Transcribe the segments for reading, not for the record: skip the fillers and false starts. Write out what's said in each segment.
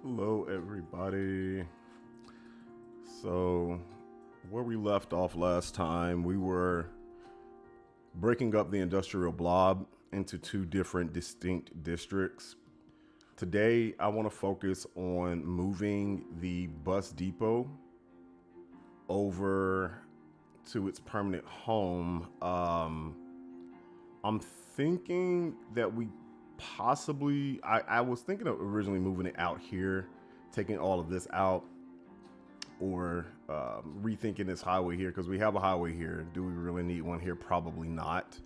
Hello, everybody. So, where we left off last time, we were breaking up the industrial blob into two different distinct districts. Today, I want to focus on moving the bus depot over to its permanent home. I'm thinking that we possibly, I was thinking of originally moving it out here, taking all of this out, or rethinking this highway here, because we have a highway here. Do we really need one here? Probably not.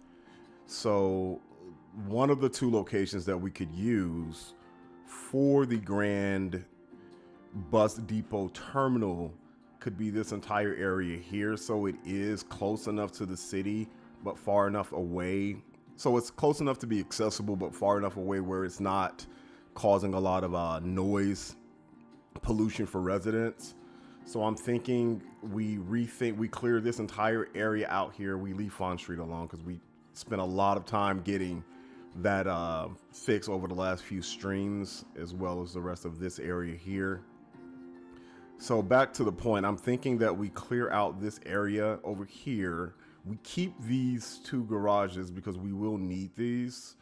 So one of the two locations that we could use for the grand bus depot terminal could be this entire area here. So it is close enough to the city, but far enough away. So it's close enough to be accessible, but far enough away where it's not causing a lot of noise pollution for residents. So I'm thinking we clear this entire area out here. We leave Fawn Street alone because we spent a lot of time getting that fixed over the last few streams, as well as the rest of this area here. So back to the point, I'm thinking that we clear out this area over here. We keep these two garages because we will need these.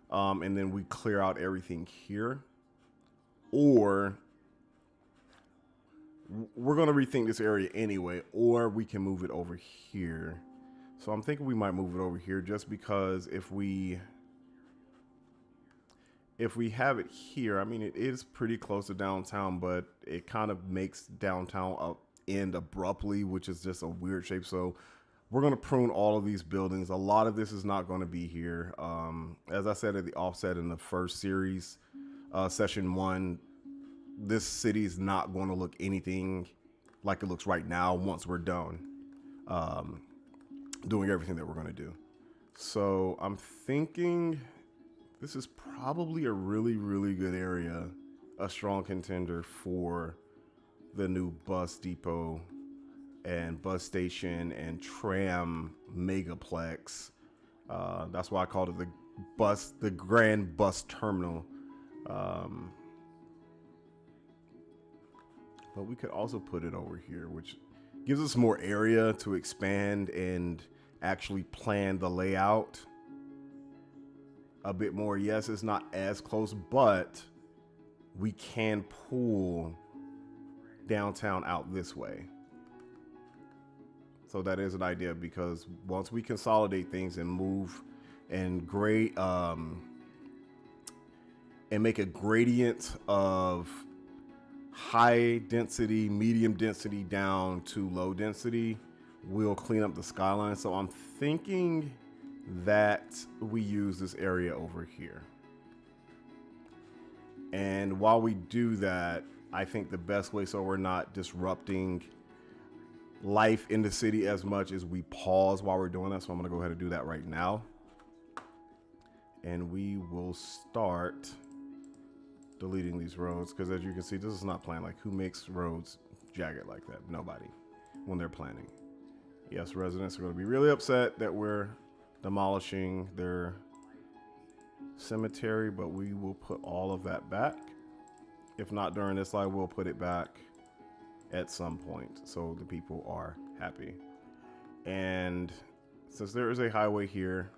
And then we clear out everything here. Or we're going to rethink this area anyway, or we can move it over here. So I'm thinking we might move it over here just because if we have it here, I mean, it is pretty close to downtown, but it kind of makes downtown end abruptly, which is just a weird shape. So we're going to prune all of these buildings. A lot of this is not going to be here. As I said at the offset in the first series, session 1, this city is not going to look anything like it looks right now once we're done doing everything that we're going to do. So I'm thinking this is probably a really, really good area, a strong contender for the new bus depot and bus station and tram megaplex. That's why I called it the grand bus terminal. But we could also put it over here, which gives us more area to expand and actually plan the layout a bit more. Yes, it's not as close, but we can pull downtown out this way. So that is an idea, because once we consolidate things and move and grade and make a gradient of high density, medium density down to low density, we'll clean up the skyline. So I'm thinking that we use this area over here. And while we do that, I think the best way, so we're not disrupting life in the city as much, as we pause while we're doing that. So I'm going to go ahead and do that right now. And we will start deleting these roads, because as you can see, this is not planned. Like, who makes roads jagged like that? Nobody, when they're planning. Yes, residents are going to be really upset that we're demolishing their cemetery, but we will put all of that back. If not during this slide, we'll put it back at some point so the people are happy. And since there is a highway here,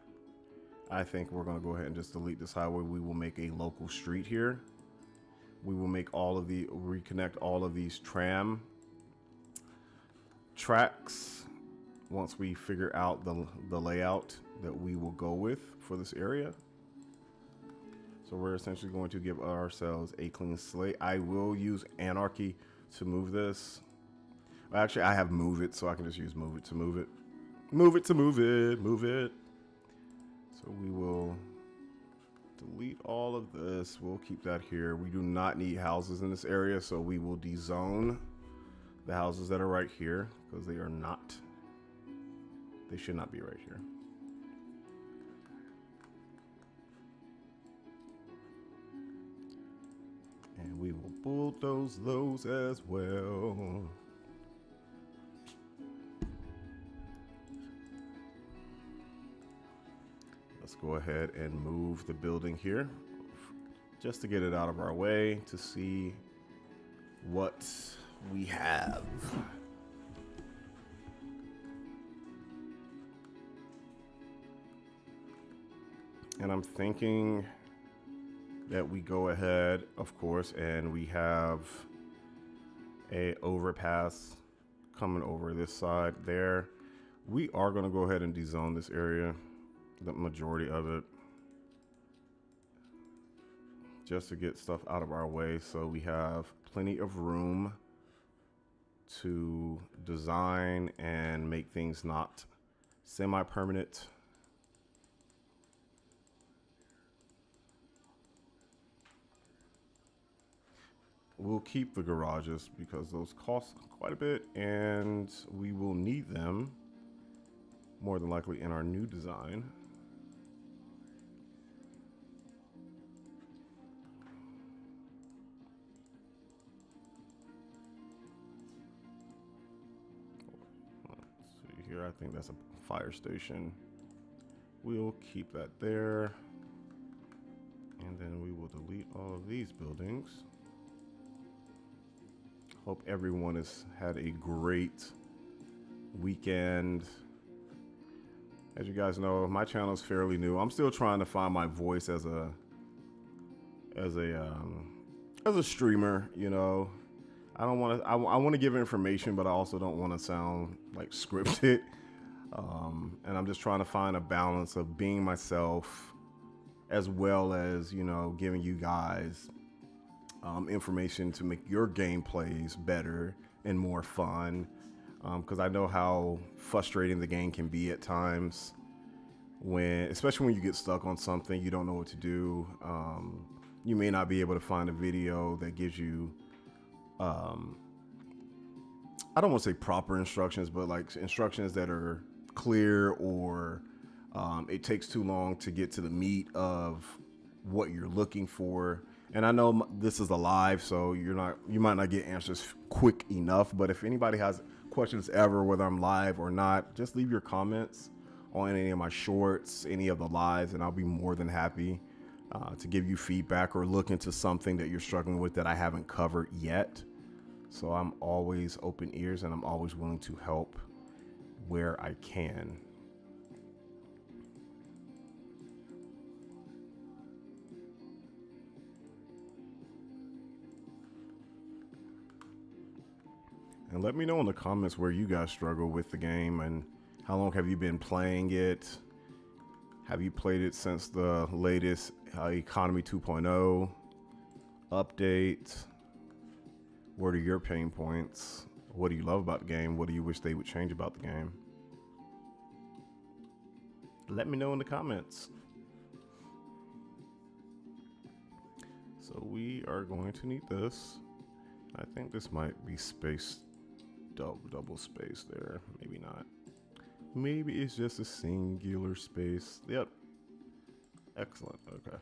I think we're going to go ahead and just delete this highway. We will make a local street here. We will make reconnect all of these tram tracks once we figure out the layout that we will go with for this area. So we're essentially going to give ourselves a clean slate. I will use Anarchy to move this. Actually, I have Move It, so I can just use Move It to move it. Move it to move it. Move it. So we will delete all of this. We'll keep that here. We do not need houses in this area, so we will dezone the houses that are right here, because they should not be right here. And we will bulldoze those as well. Let's go ahead and move the building here just to get it out of our way, to see what we have. And I'm thinking that we go ahead, of course, and we have a overpass coming over this side there. We are going to go ahead and dezone this area, the majority of it, just to get stuff out of our way, so we have plenty of room to design and make things not semi-permanent. We'll keep the garages because those cost quite a bit, and we will need them more than likely in our new design. Here, I think that's a fire station. We'll keep that there, and then we will delete all of these buildings. Hope everyone has had a great weekend. As you guys know, my channel is fairly new. I'm still trying to find my voice as a streamer, you know. I want to give information, but I also don't want to sound like scripted. And I'm just trying to find a balance of being myself as well as, you know, giving you guys information to make your gameplays better and more fun. Because I know how frustrating the game can be at times, especially when you get stuck on something, you don't know what to do. You may not be able to find a video that gives you I don't want to say proper instructions, but like instructions that are clear, or it takes too long to get to the meat of what you're looking for. And I know this is a live, so you might not get answers quick enough, but if anybody has questions ever, whether I'm live or not, just leave your comments on any of my shorts, any of the lives, and I'll be more than happy to give you feedback or look into something that you're struggling with that I haven't covered yet. So I'm always open ears, and I'm always willing to help where I can. And let me know in the comments where you guys struggle with the game, and how long have you been playing it? Have you played it since the latest Economy 2.0 update? What are your pain points? What do you love about the game? What do you wish they would change about the game? Let me know in the comments. So we are going to need this. I think this might be spaced, double space there. Maybe not. Maybe it's just a singular space. Yep. Excellent. Okay.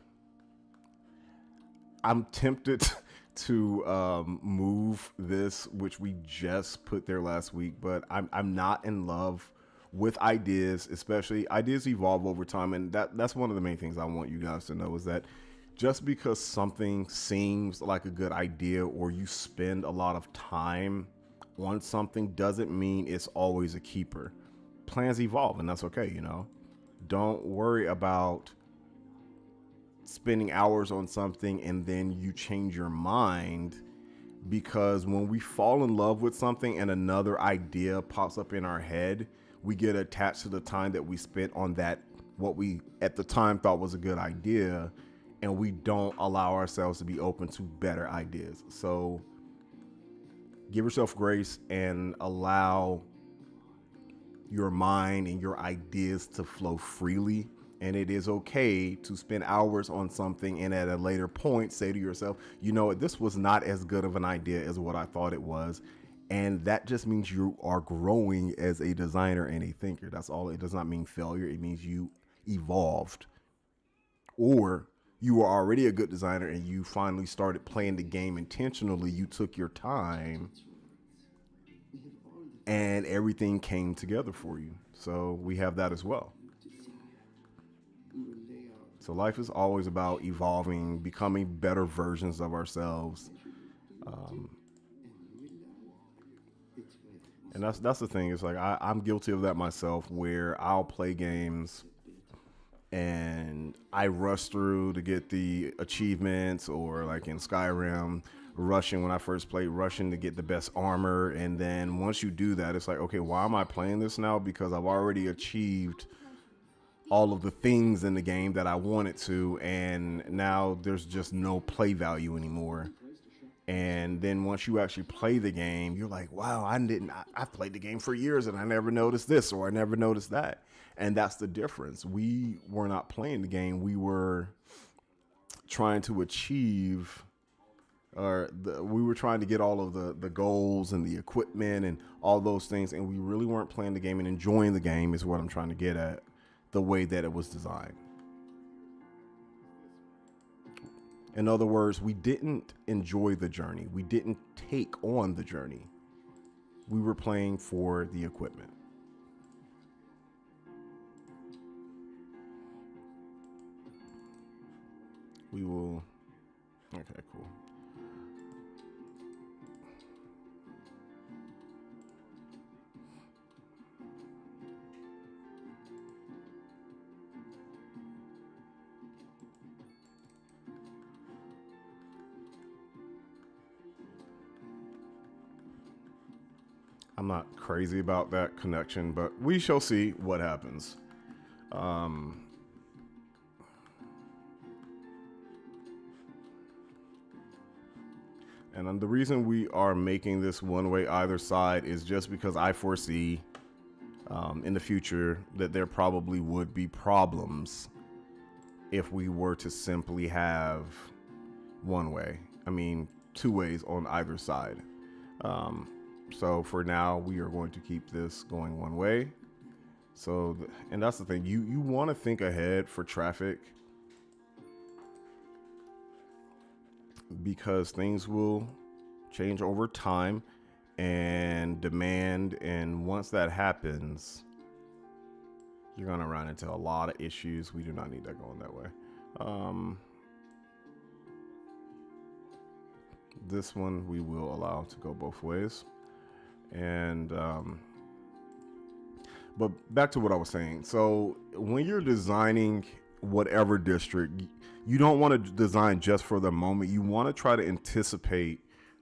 I'm tempted to move this, which we just put there last week, but I'm not in love with ideas, especially ideas evolve over time. And that's one of the main things I want you guys to know, is that just because something seems like a good idea, or you spend a lot of time on something, doesn't mean it's always a keeper. Plans evolve, and that's okay, you know. Don't worry about spending hours on something and then you change your mind, because when we fall in love with something and another idea pops up in our head, we get attached to the time that we spent on that, what we at the time thought was a good idea, and we don't allow ourselves to be open to better ideas. So give yourself grace and allow your mind and your ideas to flow freely. And it is okay to spend hours on something and at a later point say to yourself, you know what, this was not as good of an idea as what I thought it was. And that just means you are growing as a designer and a thinker. That's all. It does not mean failure. It means you evolved, or you were already a good designer and you finally started playing the game intentionally. You took your time and everything came together for you. So we have that as well. So life is always about evolving, becoming better versions of ourselves. And that's the thing. It's like I'm guilty of that myself, where I'll play games and I rush through to get the achievements, or like in Skyrim, rushing when I first played, rushing to get the best armor. And then once you do that, it's like, okay, why am I playing this now? Because I've already achieved all of the things in the game that I wanted to, and now there's just no play value anymore. And then once you actually play the game, you're like, wow, I've played the game for years and I never noticed this, or I never noticed that. And that's the difference. We were not playing the game. We were trying to achieve, we were trying to get all of the goals and the equipment and all those things. And we really weren't playing the game and enjoying the game, is what I'm trying to get at, the way that it was designed. In other words, we didn't enjoy the journey. We didn't take on the journey. We were playing for the equipment. We will. Okay, cool. I'm not crazy about that connection, but we shall see what happens. And the reason we are making this one way either side is just because I foresee in the future that there probably would be problems if we were to simply have one way. I mean, two ways on either side. So for now, we are going to keep this going one way. So, and that's the thing, you want to think ahead for traffic, because things will change over time and demand. And once that happens, you're going to run into a lot of issues. We do not need that going that way. This one we will allow to go both ways. And but back to what I was saying. So when you're designing whatever district, you don't want to design just for the moment. You want to try to anticipate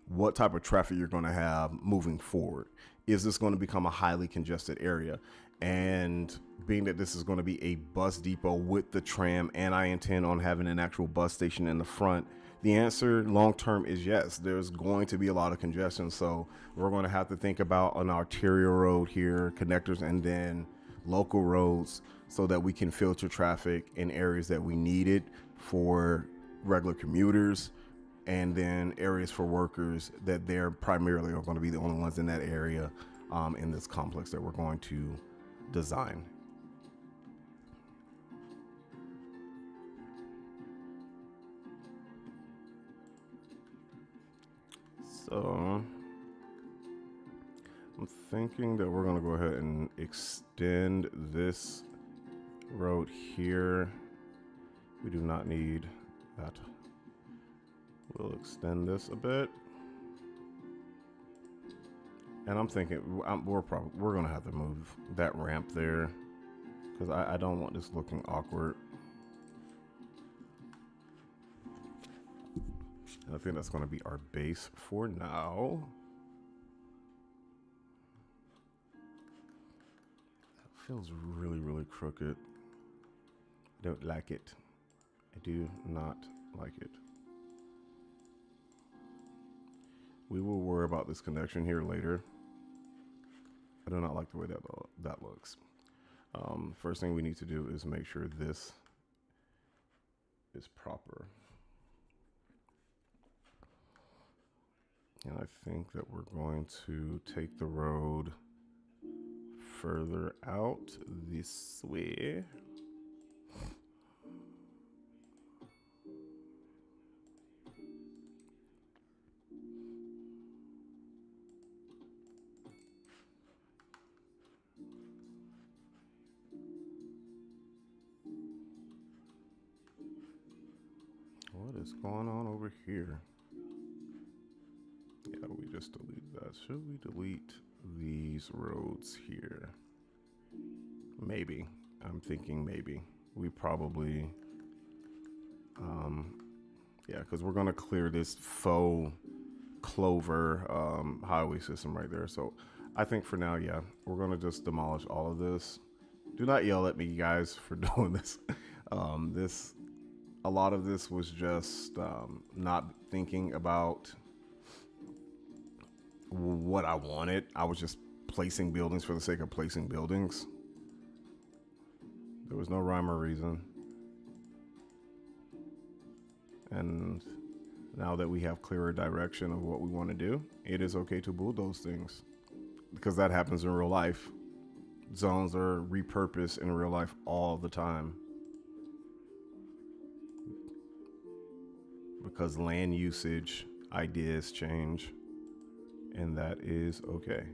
what type of traffic you're going to have moving forward. Is this going to become a highly congested area? And being that this is going to be a bus depot with the tram, and I intend on having an actual bus station in the front, the answer long term is yes. There's going to be a lot of congestion. So we're going to have to think about an arterial road here, connectors, and then local roads, so that we can filter traffic in areas that we need it for regular commuters, and then areas for workers that they're primarily are going to be the only ones in that area in this complex that we're going to design. So I'm thinking that we're going to go ahead and extend this road here. We do not need that. We'll extend this a bit. And I'm thinking we're going to have to move that ramp there, because I don't want this looking awkward. And I think that's going to be our base for now. That feels really, really crooked. I don't like it. I do not like it. We will worry about this connection here later. I do not like the way that looks. First thing we need to do is make sure this is proper. And I think that we're going to take the road further out this way. What is going on over here? Yeah, we just delete that. Should we delete these roads here. Maybe. I'm thinking maybe. We probably, yeah, because we're going to clear this faux clover highway system right there. So I think for now, yeah, we're going to just demolish all of this. Do not yell at me, guys, for doing this. A lot of this was just not thinking about what I wanted. I was just placing buildings for the sake of placing buildings. There was no rhyme or reason. And now that we have clearer direction of what we want to do, it is okay to bulldoze things, because that happens in real life. Zones are repurposed in real life all the time, because land usage ideas change, and that is okay.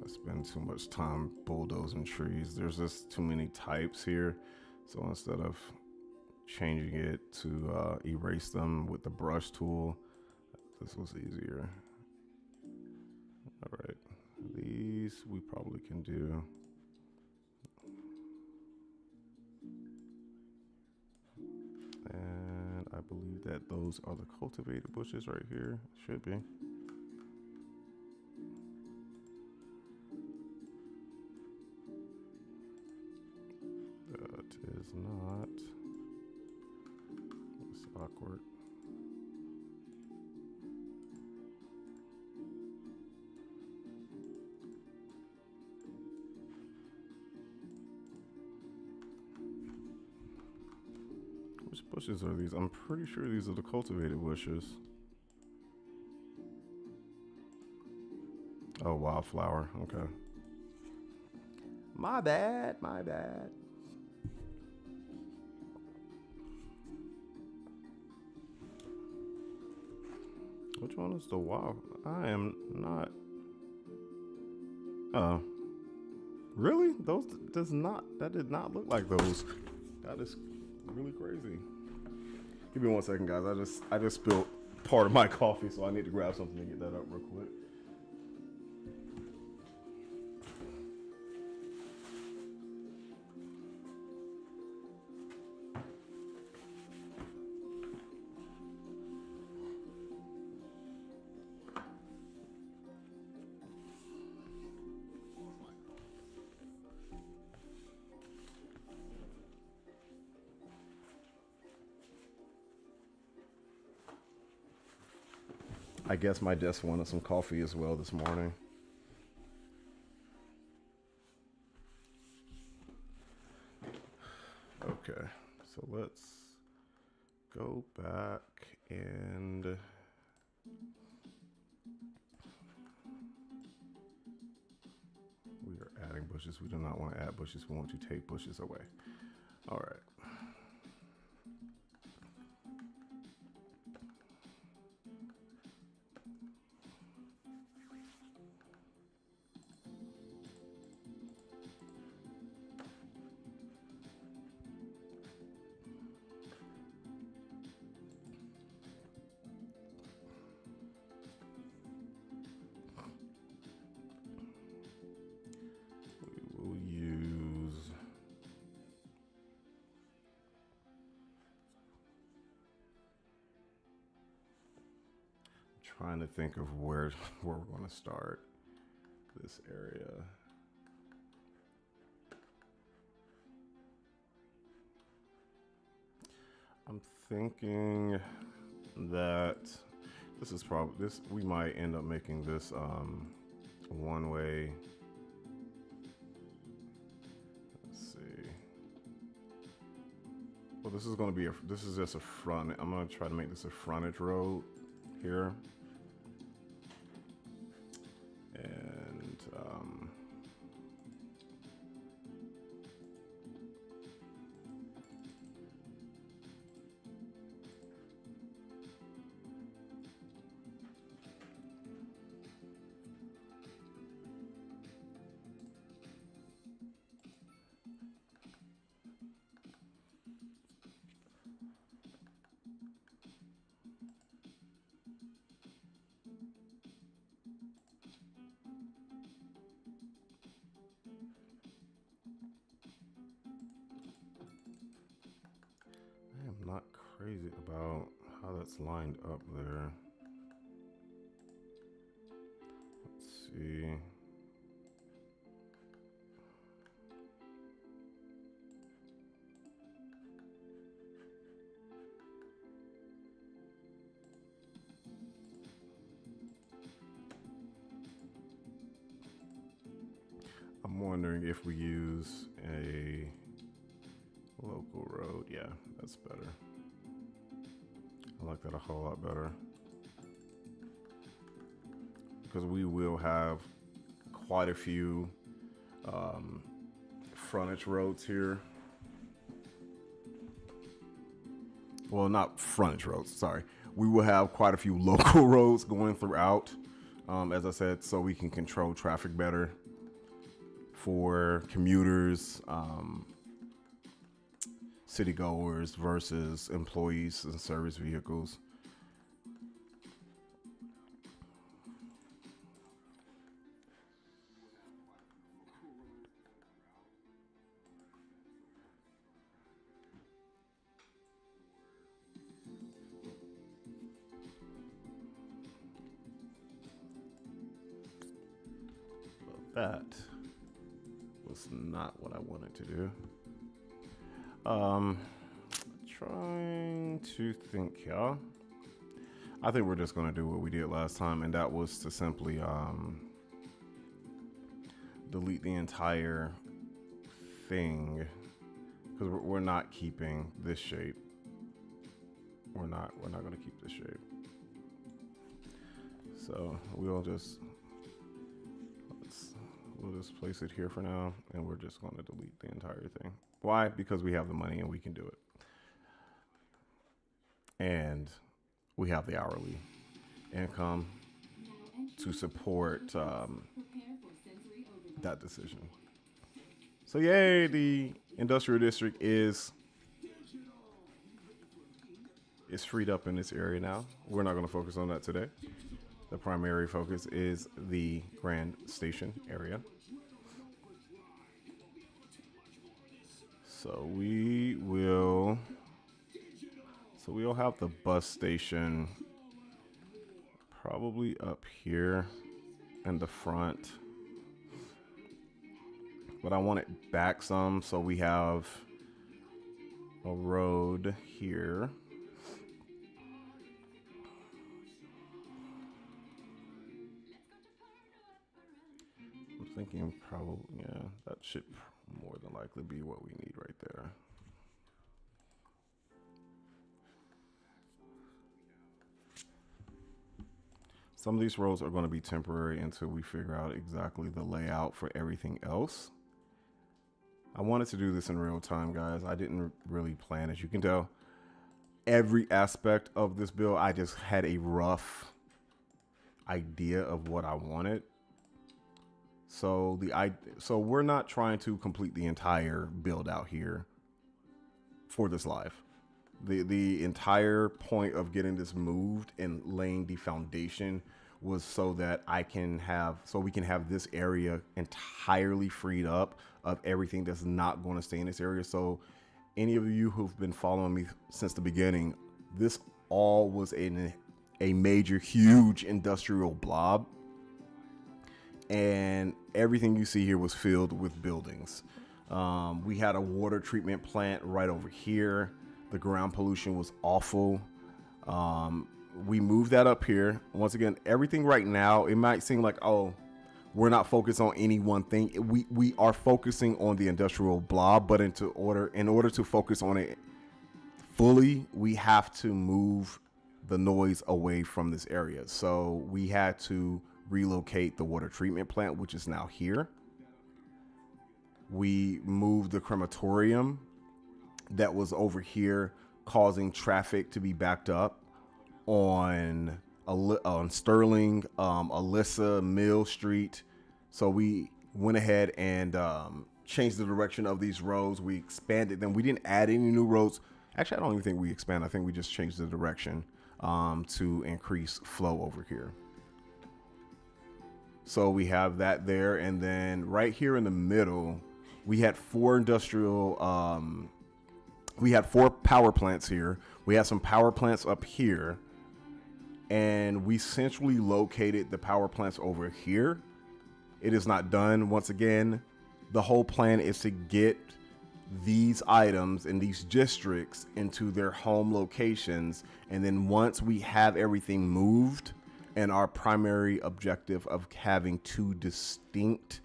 Spend too much time bulldozing trees. There's just too many types here. So instead of changing it to erase them with the brush tool, this was easier. All right, these we probably can do. And I believe that those are the cultivated bushes right here. Should be. Is not. It's awkward. Which bushes are these? I'm pretty sure these are the cultivated bushes. Oh, wildflower. Okay. My bad. My bad. Which one is the wild? I am not. Really? Those does not. That did not look like those. That is really crazy. Give me 1 second, guys. I just spilled part of my coffee, so I need to grab something to get that up real quick. I guess my desk wanted some coffee as well this morning. Okay, so let's go back and we are adding bushes. We do not want to add bushes. We want to take bushes away. All right. Trying to think of where we're going to start this area. I'm thinking that this is probably we might end up making this one way. Let's see. Well, this is going to be this is just a front. I'm going to try to make this a frontage road here. And crazy about how that's lined up there. Let's see. I'm wondering if we use a local road. Yeah, that's better. I like that a whole lot better. Because we will have quite a few frontage roads here. Well, not frontage roads, sorry. We will have quite a few local roads going throughout, as I said, so we can control traffic better for commuters, city goers versus employees and service vehicles. That was not what I wanted to do. Trying to think here. I think we're just going to do what we did last time, and that was to simply delete the entire thing, because we're not keeping this shape. We're not going to keep this shape. So we'll just place it here for now, and we're just going to delete the entire thing. Why? Because we have the money and we can do it. And we have the hourly income to support that decision. So yay, the industrial district is freed up in this area now. We're not going to focus on that today. The primary focus is the Grand Station area. So we'll have the bus station probably up here in the front. But I want it back some, so we have a road here. I'm thinking probably, yeah, that should more than likely be what we need right there. Some of these roads are going to be temporary until we figure out exactly the layout for everything else. I wanted to do this in real time, guys. I didn't really plan, as you can tell, every aspect of this build. I just had a rough idea of what I wanted. So we're not trying to complete the entire build out here for this live. The entire point of getting this moved and laying the foundation was so that we can have this area entirely freed up of everything that's not going to stay in this area. So any of you who've been following me since the beginning, this all was in a major, huge industrial blob. And everything you see here was filled with buildings. We had a water treatment plant right over here. The ground pollution was awful. We moved that up here. Once again, everything right now, it might seem like, oh, we're not focused on any one thing. We are focusing on the industrial blob, but in order to focus on it fully, we have to move the noise away from this area. So we had to relocate the water treatment plant, which is now here. We moved the crematorium that was over here, causing traffic to be backed up on Sterling, Alyssa, Mill Street. So we went ahead and changed the direction of these roads. We expanded them. We didn't add any new roads. Actually, I don't even think we expanded. I think we just changed the direction to increase flow over here. So we have that there. And then right here in the middle, we had 4 industrial we had 4 power plants here. We had some power plants up here, and we centrally located the power plants over here. It is not done. Once again, the whole plan is to get these items in these districts into their home locations. And then once we have everything moved, and our primary objective of having 2 distinct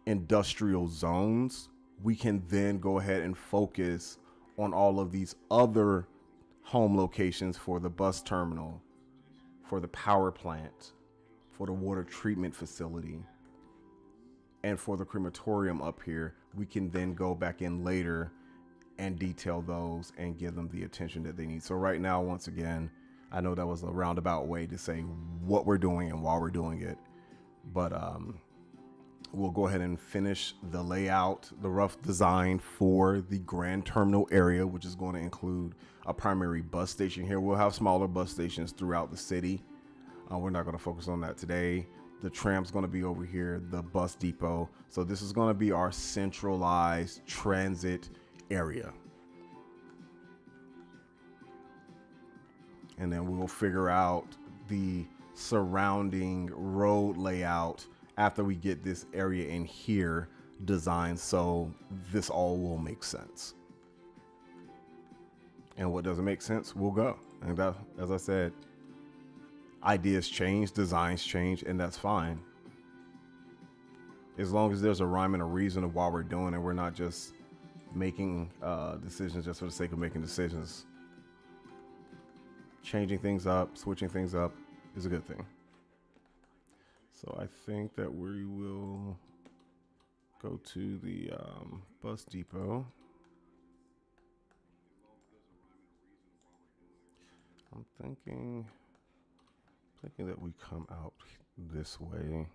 industrial zones, we can then go ahead and focus on all of these other home locations for the bus terminal, for the power plant, for the water treatment facility, and for the crematorium up here. We can then go back in later and detail those and give them the attention that they need. So right now, once again, I know that was a roundabout way to say what we're doing and why we're doing it, but we'll go ahead and finish the layout, the rough design for the grand terminal area, which is going to include a primary bus station here. We'll have smaller bus stations throughout the city. We're not going to focus on that today. The tram's going to be over here, the bus depot. So this is going to be our centralized transit area. And then we'll figure out the surrounding road layout after we get this area in here designed, so this all will make sense. And what doesn't make sense, we'll go. And that, as I said, ideas change, designs change, and that's fine. As long as there's a rhyme and a reason of why we're doing it, we're not just making decisions just for the sake of making decisions. Changing things up, switching things up is a good thing. So I think that we will go to the bus depot. I'm thinking that we come out this way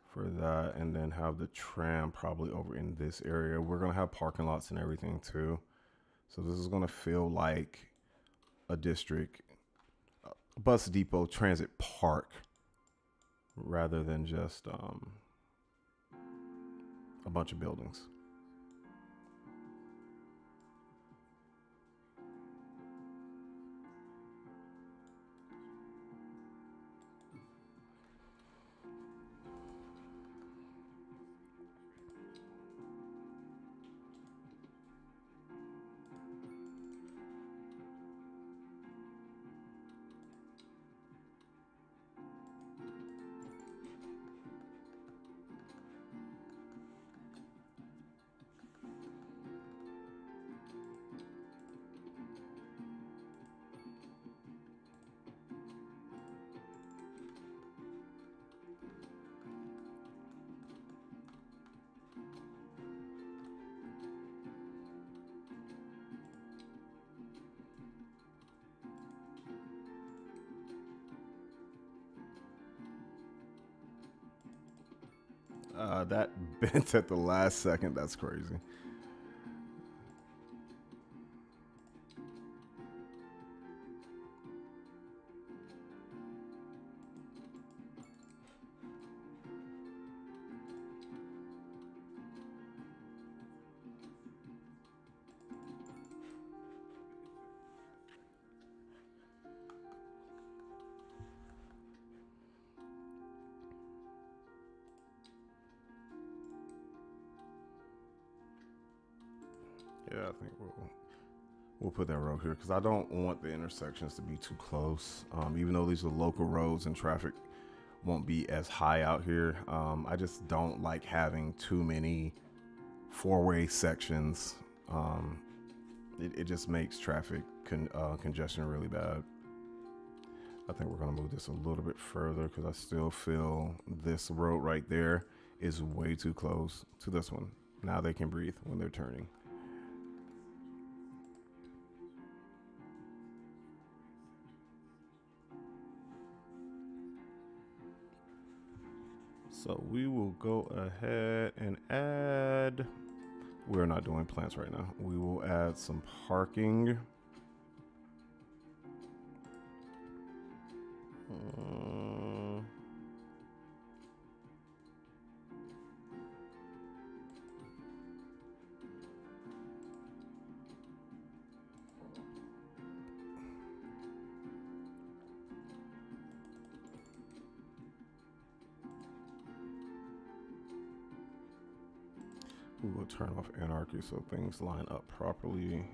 for that, and then have the tram probably over in this area. We're gonna have parking lots and everything too. So this is gonna feel like a district, a bus depot transit park, rather than just a bunch of buildings. That bent at the last second. That's crazy. Yeah, I think we'll put that road here because I don't want the intersections to be too close. Even though these are local roads and traffic won't be as high out here, I just don't like having too many four-way sections. It just makes traffic congestion really bad. I think we're gonna move this a little bit further because I still feel this road right there is way too close to this one. Now they can breathe when they're turning. So we will go ahead and add, we're not doing plants right now. We will add some parking. We will turn off anarchy so things line up properly.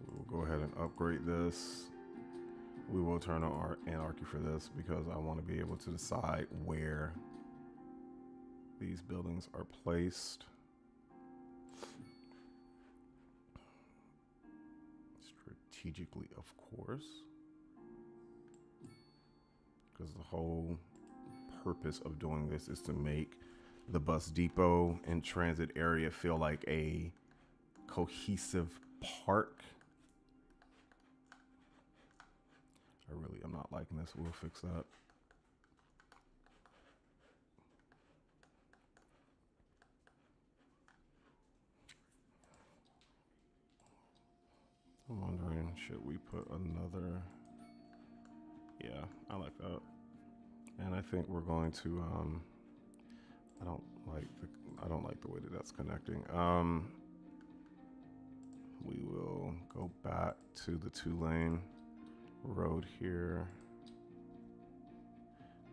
We'll go ahead and upgrade this. We will turn on our anarchy for this because I want to be able to decide where these buildings are placed. Strategically, of course, because the whole purpose of doing this is to make the bus depot and transit area feel like a cohesive park. I'm not liking this. We'll fix that. I'm wondering, should we put another? Yeah, I like that. And I think we're going to, I don't like the way that that's connecting. We will go back to the 2-lane road here.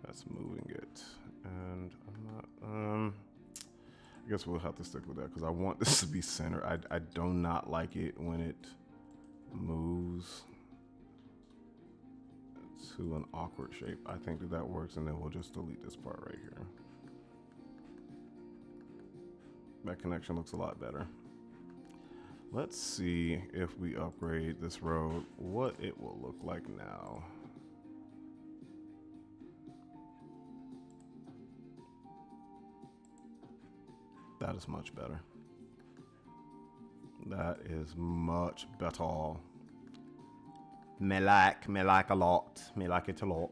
That's moving it. And I'm not, I guess we'll have to stick with that because I want this to be centered. I do not like it when it moves to an awkward shape. I think that works, and then we'll just delete this part right here. That connection looks a lot better. Let's see if we upgrade this road, what it will look like now. That is much better. That is much better. Me like a lot. Me like it a lot.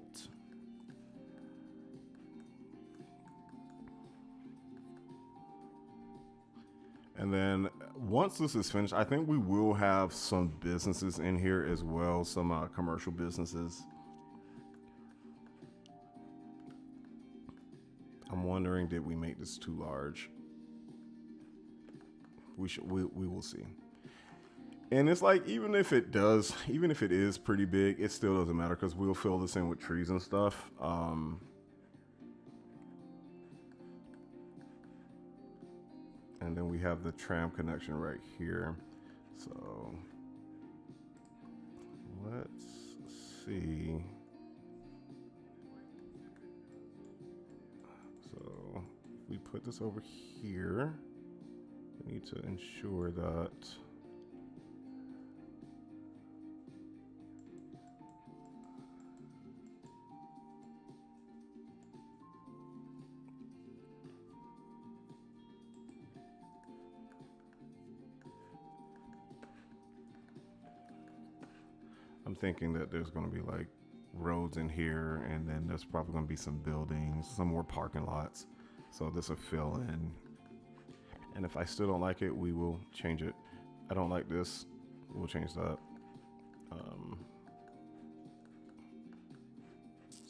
And then once this is finished, I think we will have some businesses in here as well, some commercial businesses. I'm wondering, did we make this too large? We will see. And it's like, even if it is pretty big, it still doesn't matter because we'll fill this in with trees and stuff. And then we have the tram connection right here. So let's see. So if we put this over here, we need to ensure that I'm thinking that there's going to be like roads in here, and then there's probably going to be some buildings, some more parking lots. So this will fill in. And if I still don't like it, we will change it. I don't like this, we'll change that.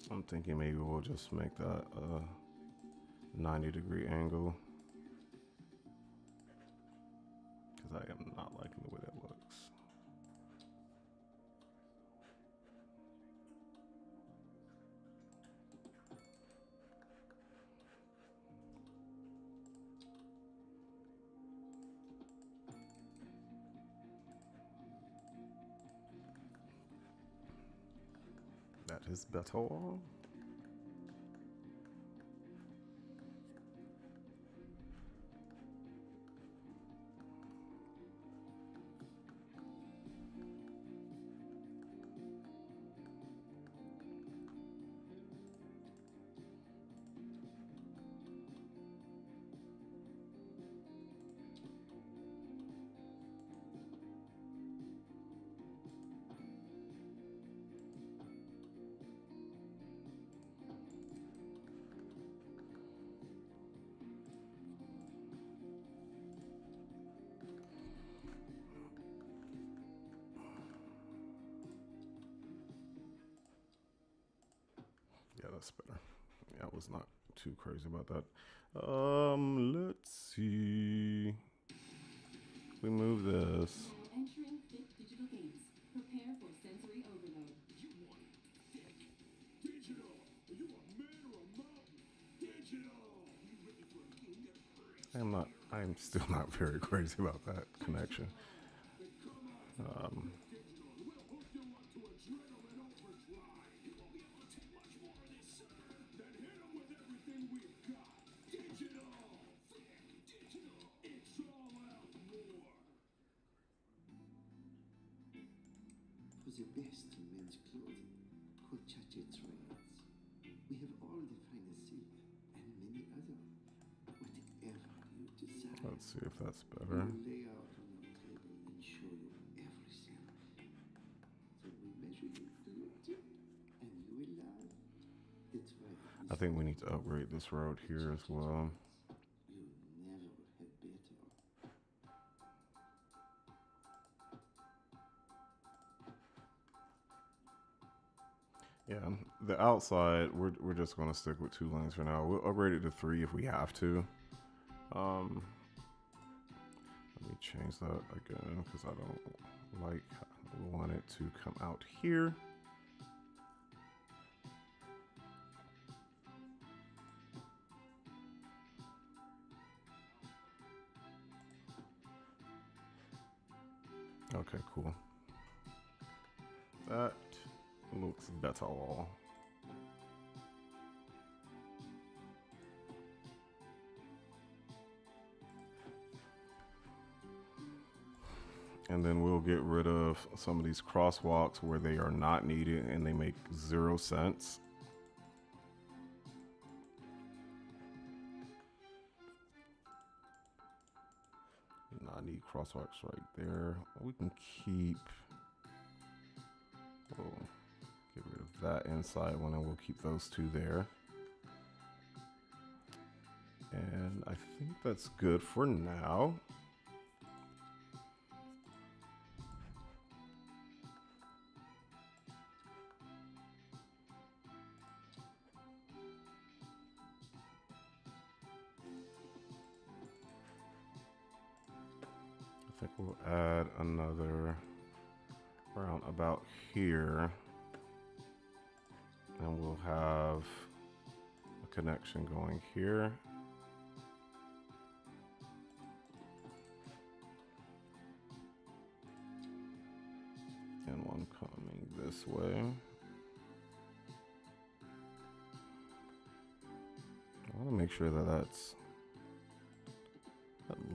I'm thinking maybe we'll just make that a 90-degree angle, because I am not liking the way that looks. That is better. Yeah, that's better. Yeah, I was not too crazy about that. Let's see. We move this. still not very crazy about that connection. For the best in men's clothing, Cochache Trades. We have all the finest silk and many other. Whatever you desire. Let's see if that's better. We will lay out on your table and show you everything. So we measure you to your tip, and you will laugh. That's right. I think we need to upgrade this road here as well. You never had better. Yeah, the outside, we're just going to stick with 2 lanes for now. We'll upgrade it to 3 if we have to. Let me change that again because I don't like, we want it to come out here. Okay, cool. That looks better. And then we'll get rid of some of these crosswalks where they are not needed and they make 0 sense. I need crosswalks right there. We can keep, we'll get rid of that inside one and we'll keep those 2 there. And I think that's good for now. I think we'll add another roundabout here, and we'll have a connection going here. And one coming this way. I want to make sure that that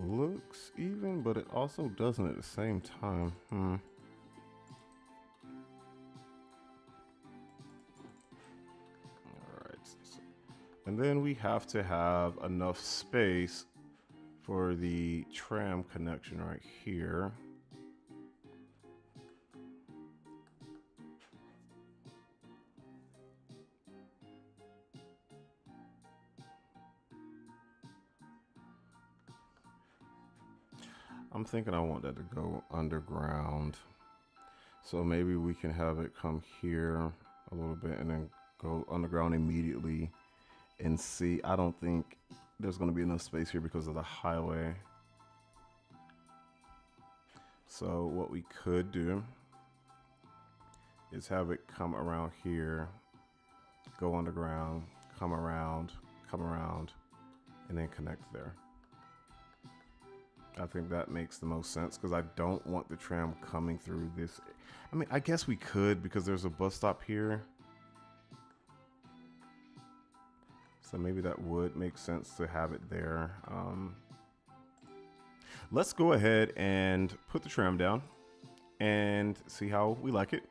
looks even, but it also doesn't at the same time. All right. And then we have to have enough space for the tram connection right here. I'm thinking I want that to go underground. So maybe we can have it come here a little bit and then go underground immediately and see. I don't think there's going to be enough space here because of the highway. So what we could do is have it come around here, go underground, come around, and then connect there. I think that makes the most sense because I don't want the tram coming through this. I mean, I guess we could because there's a bus stop here. So maybe that would make sense to have it there. Let's go ahead and put the tram down and see how we like it.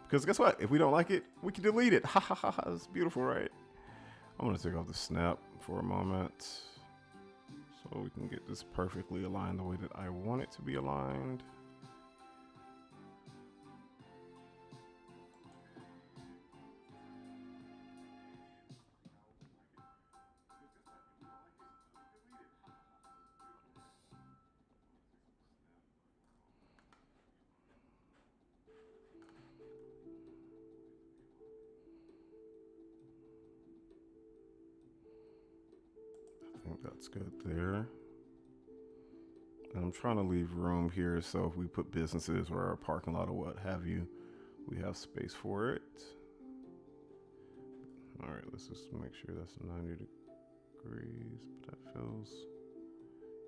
Because guess what? If we don't like it, we can delete it. Ha ha ha ha. It's beautiful, right? I'm going to take off the snap for a moment, so we can get this perfectly aligned the way that I want it to be aligned. I think that's good there. And I'm trying to leave room here so if we put businesses or our parking lot or what have you, we have space for it. All right, let's just make sure that's 90 degrees, but that feels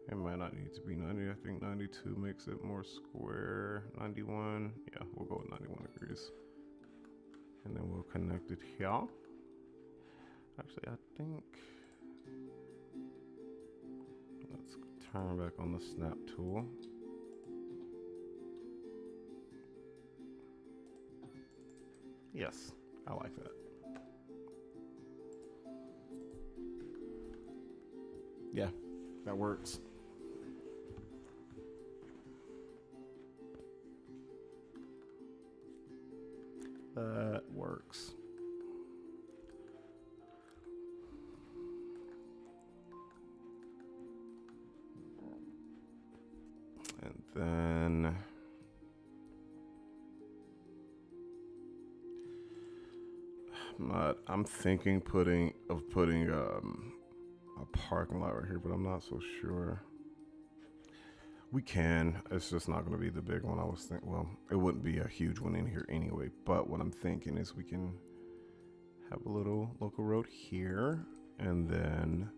It might not need to be 90. I think 92 makes it more square. 91. Yeah, we'll go with 91 degrees. And then we'll connect it here. Actually, I think... Let's turn back on the snap tool. Yes, I like that. Yeah, that works. That works. And then I'm thinking putting a parking lot right here, but I'm not so sure. We can. It's just not going to be the big one. I was thinking, well, it wouldn't be a huge one in here anyway. But what I'm thinking is we can have a little local road here, and then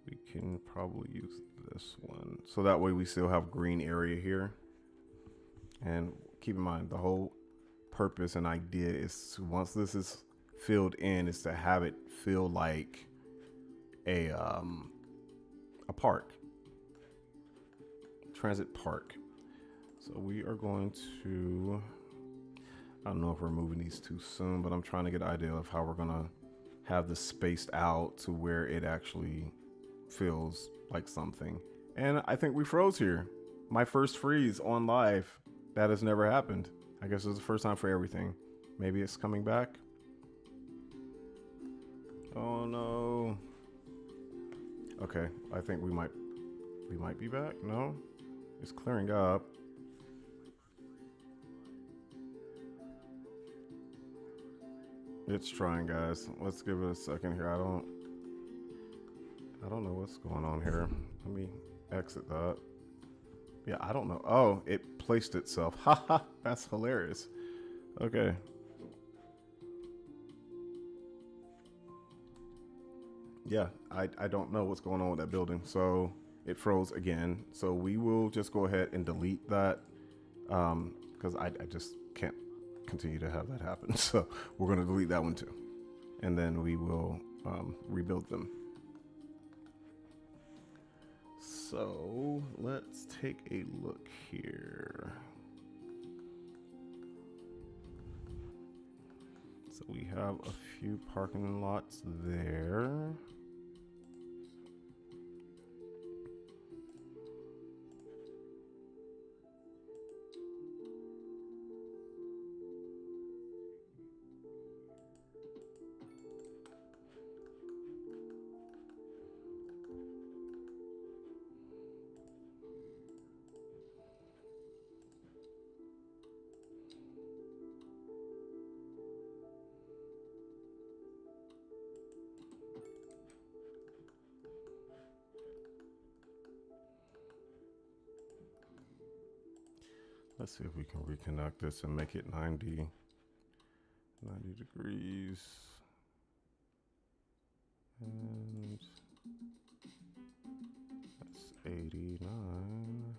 we can probably use this one. So that way we still have green area here. And keep in mind, the whole purpose and idea is to, once this is filled in, is to have it feel like a park. Transit park. So we are going to, I don't know if we're moving these too soon, but I'm trying to get an idea of how we're gonna have this spaced out to where it actually feels like something. And I think we froze here. My first freeze on live. That has never happened. I guess it's the first time for everything. Maybe it's coming back. Oh no. Okay, I think we might be back. No? It's clearing up. It's trying, guys. Let's give it a second here. I don't know what's going on here. Let me exit that. Yeah, I don't know. Oh, it placed itself. Haha, that's hilarious. Okay. Yeah, I don't know what's going on with that building. So it froze again. So we will just go ahead and delete that because I just can't continue to have that happen. So we're going to delete that one too. And then we will rebuild them. So let's take a look here. So we have a few parking lots there. Let's see if we can reconnect this and make it 90 degrees. And that's 89.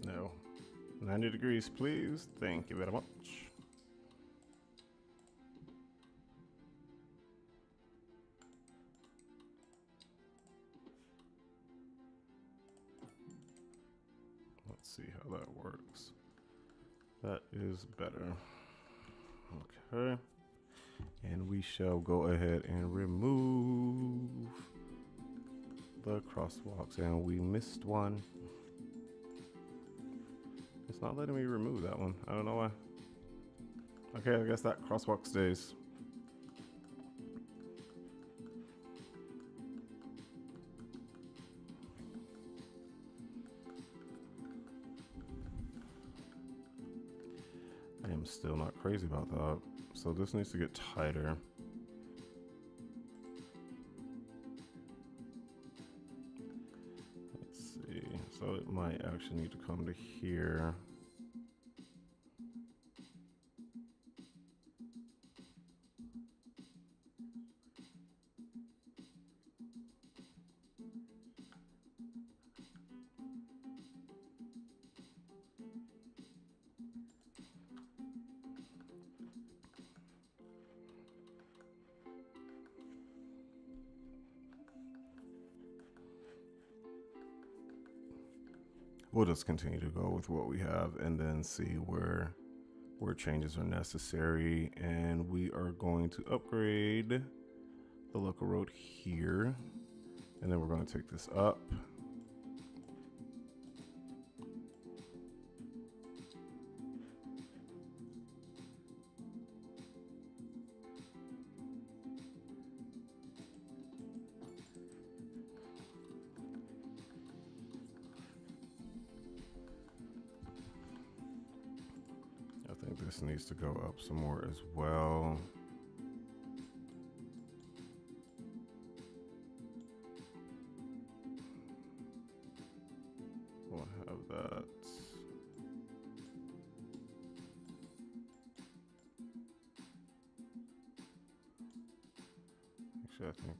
No. 90 degrees, please. Thank you very much. Let's see how that works. That is better. Okay. And we shall go ahead and remove the crosswalks. And we missed one. It's not letting me remove that one. I don't know why. Okay, I guess that crosswalk stays. I'm still not crazy about that. So this needs to get tighter. Let's see. So it might actually need to come to here. We'll just continue to go with what we have and then see where changes are necessary. And we are going to upgrade the local road here. And then we're going to take this up. I think this needs to go up some more as well. We'll have that. Actually, I think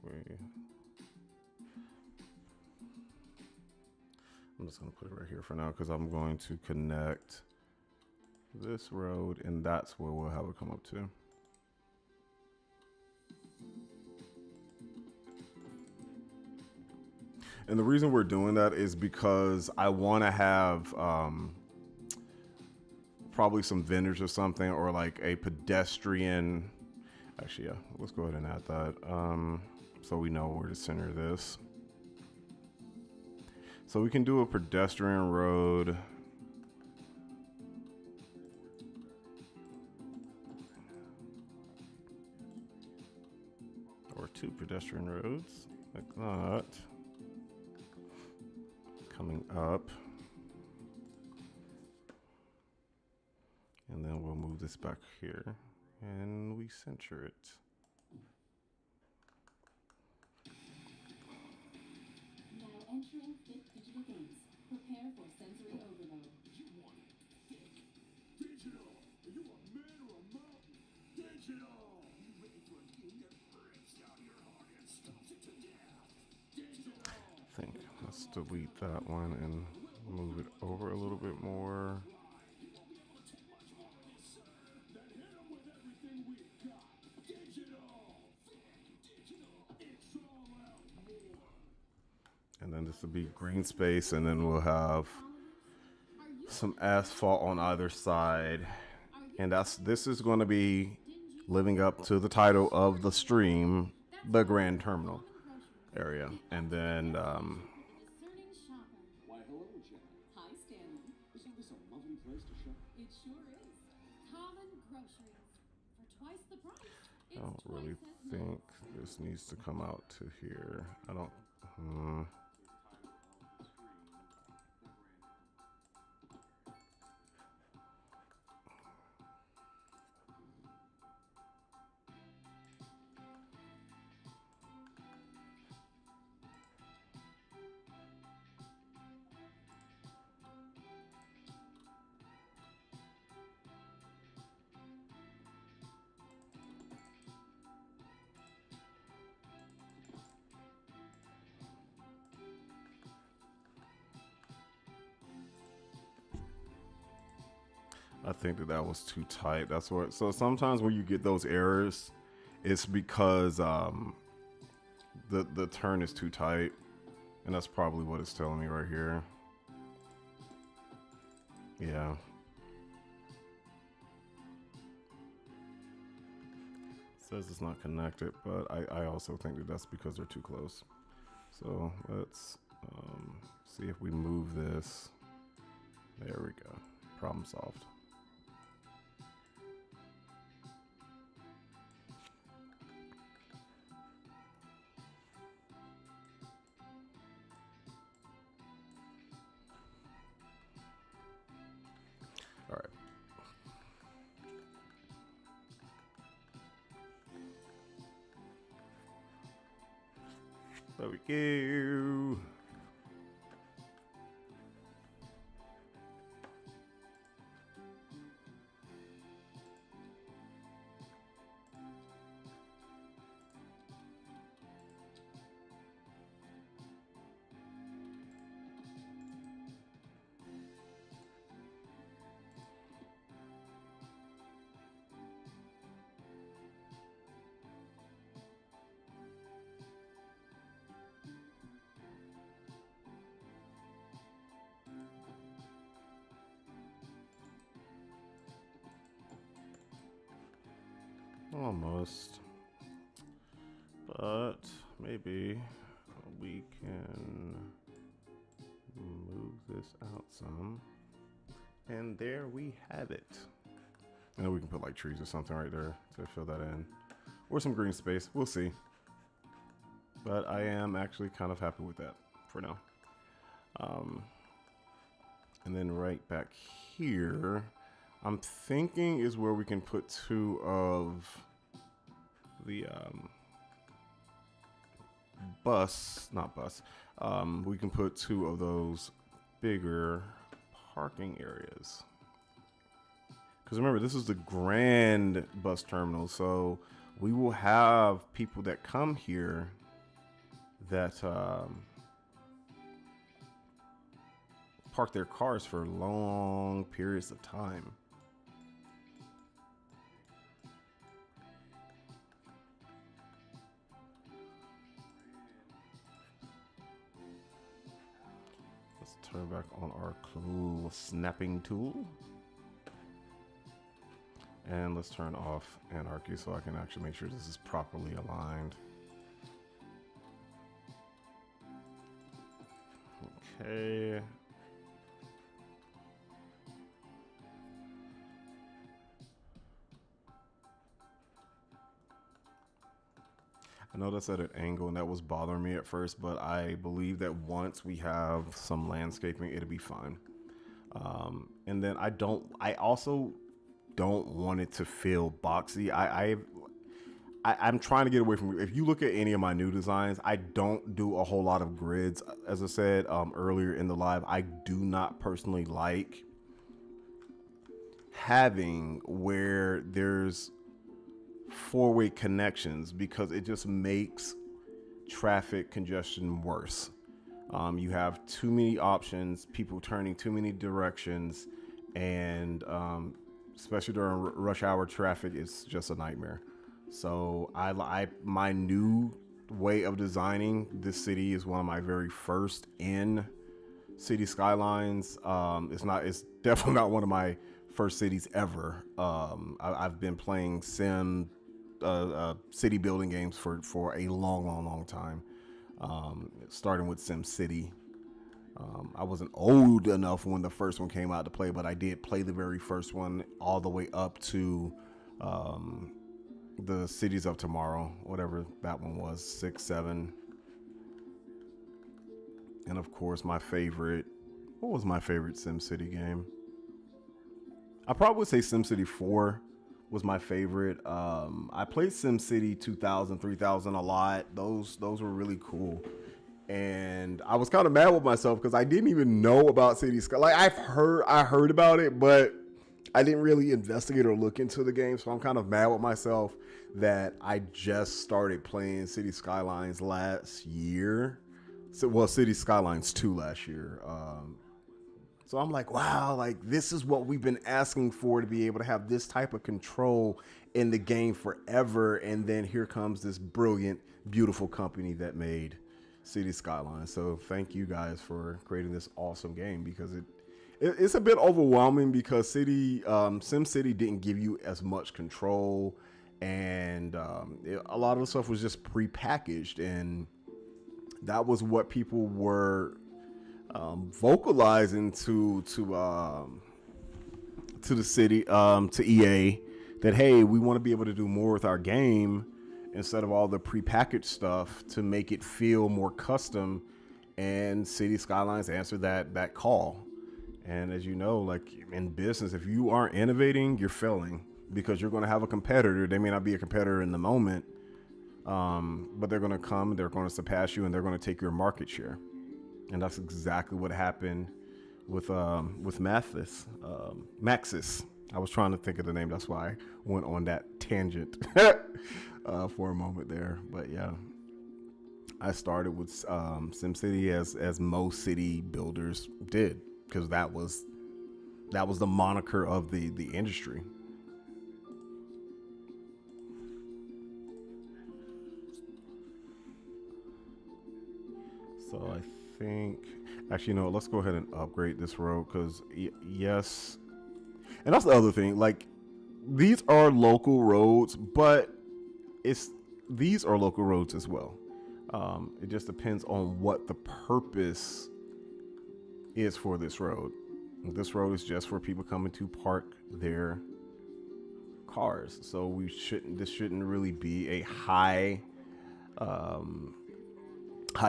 I'm just going to put it right here for now because I'm going to connect this road, and that's where we'll have it come up to. And the reason we're doing that is because I want to have probably some vendors or something, or like a pedestrian. Actually, yeah, let's go ahead and add that so we know where to center this. So we can do a pedestrian road. Or 2 pedestrian roads, like that. Coming up. And then we'll move this back here and we center it. Now entering Fit Digital Games. Prepare for sensory overload. You want it thick? Digital! Are you a man or a mountain? Digital! You ready for a game that rips out your heart and stomps it to death? Digital! I think let's delete that one and move it over a little bit more. And then this will be green space, and then we'll have some asphalt on either side. And this is going to be living up to the title of the stream, the Grand Terminal area. And then Discerning shopper. Why, hello, Jack. Hi, Stanley. Isn't this a lovely place to shop? It sure is. Common groceries for twice the price. I don't really think this needs to come out to here. I don't. I think that was too tight. That's what. So sometimes when you get those errors, it's because the turn is too tight, and that's probably what it's telling me right here. Yeah. It says it's not connected, but I also think that that's because they're too close. So let's see if we move this. There we go. Problem solved. All right. There we go. Almost. But maybe we can move this out some. And there we have it. And then we can put like trees or something right there to fill that in. Or some green space. We'll see. But I am actually kind of happy with that for now. And then right back here, I'm thinking is where we can put two of the we can put two of those bigger parking areas. Because remember, this is the grand bus terminal, so we will have people that come here that park their cars for long periods of time. Let's turn back on our cool snapping tool. And let's turn off anarchy so I can actually make sure this is properly aligned. Okay. I know that's at an angle and that was bothering me at first, but I believe that once we have some landscaping, it'll be fine. And then I also don't want it to feel boxy. I'm trying to get away from, if you look at any of my new designs, I don't do a whole lot of grids. As I said earlier in the live, I do not personally like having where there's four-way connections because it just makes traffic congestion worse. You have too many options, people turning too many directions, and especially during rush hour traffic, it's just a nightmare. So my new way of designing this city is one of my very first in City Skylines. It's definitely not one of my first cities ever. I've been playing city building games for a long time, starting with Sim City. I wasn't old enough when the first one came out to play, but I did play the very first one all the way up to the Cities of Tomorrow, whatever that one was, 6, 7. And of course, what was my favorite SimCity game? I probably would say SimCity 4 was my favorite. I played SimCity 2000, 3000 a lot. Those were really cool. And I was kind of mad with myself because I didn't even know about City Sky. Like I heard about it, but I didn't really investigate or look into the game. So I'm kind of mad with myself that I just started playing City Skylines last year. City Skylines 2 last year. So I'm like, wow, like this is what we've been asking for, to be able to have this type of control in the game forever. And then here comes this brilliant, beautiful company that made City Skylines. So thank you guys for creating this awesome game, because it's a bit overwhelming because SimCity didn't give you as much control, and a lot of the stuff was just prepackaged, and that was what people were vocalizing to the city, to EA, that hey, we want to be able to do more with our game instead of all the prepackaged stuff to make it feel more custom. And City Skylines answered that call. And as you know, like in business, if you aren't innovating, you're failing, because you're going to have a competitor. They may not be a competitor in the moment, But they're going to come, they're going to surpass you, and they're going to take your market share. And that's exactly what happened with Maxis. I was trying to think of the name. That's why I went on that tangent for a moment there. But yeah, I started with SimCity as most city builders did, because that was the moniker of the industry. So I think, actually, no, let's go ahead and upgrade this road, because yes. And that's the other thing. Like, these are local roads, but these are local roads as well. It just depends on what the purpose is for this road. This road is just for people coming to park their cars. So this shouldn't really be a high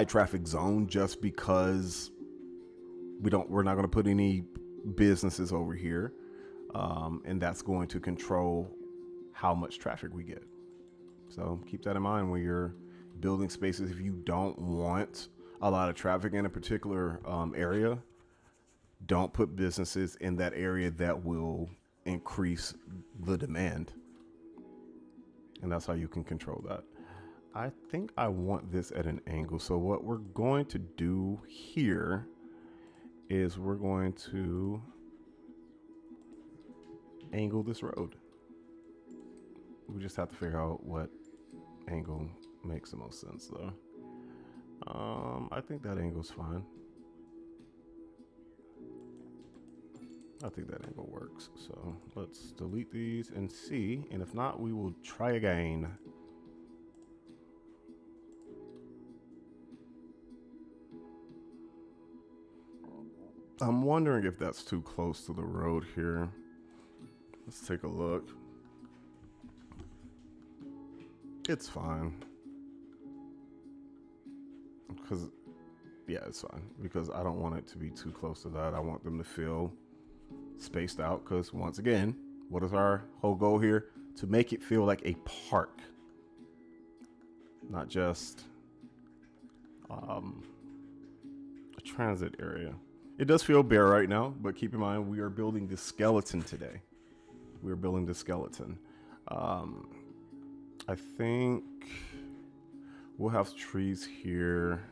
traffic zone, just because we're not going to put any businesses over here. And that's going to control how much traffic we get. So keep that in mind when you're building spaces. If you don't want a lot of traffic in a particular area, don't put businesses in that area that will increase the demand. And that's how you can control that. I think I want this at an angle. So what we're going to do here is we're going to angle this road. We just have to figure out what angle makes the most sense, though. I think that angle's fine. I think that angle works. So let's delete these and see. And if not, we will try again. I'm wondering if that's too close to the road here. Let's take a look. It's fine. Because, yeah, it's fine. Because I don't want it to be too close to that. I want them to feel spaced out. Because, once again, what is our whole goal here? To make it feel like a park. Not just a transit area. It does feel bare right now, but keep in mind, we are building the skeleton today. We're building the skeleton. I think we'll have trees here.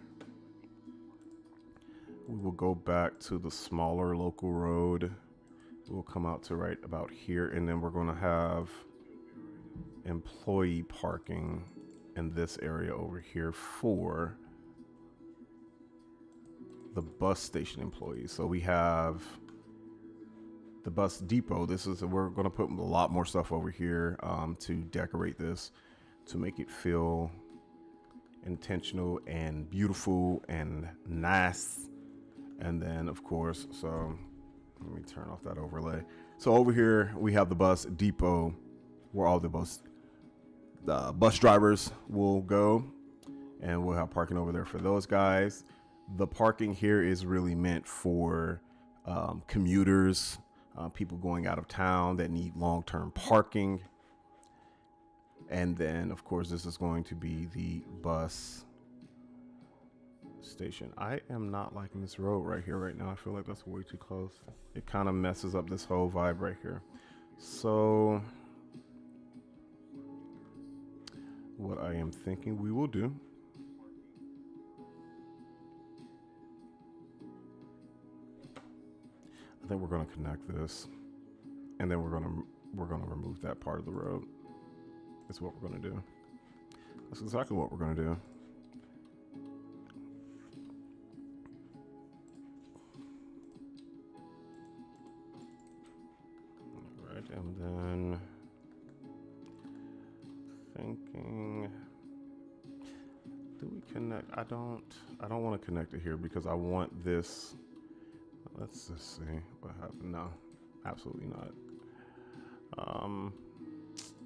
We will go back to the smaller local road. We'll come out to right about here, and then we're going to have employee parking in this area over here for the bus station employees. So we have the bus depot. We're going to put a lot more stuff over here to decorate this, to make it feel intentional and beautiful and nice. And then, of course, so let me turn off that overlay. So over here we have the bus depot, where all the bus drivers will go, and we'll have parking over there for those guys. The parking here is really meant for commuters, people going out of town that need long-term parking. And then, of course, this is going to be the bus station. I am not liking this road right here right now. I feel like that's way too close. It kind of messes up this whole vibe right here. So what I am thinking we will do, I think we're going to connect this, and then we're going to remove that part of the road. That's what we're going to do. That's exactly what we're going to do. All right, and then thinking, do we connect? I don't want to connect it here because I want this. Let's just see what happened. No, absolutely not.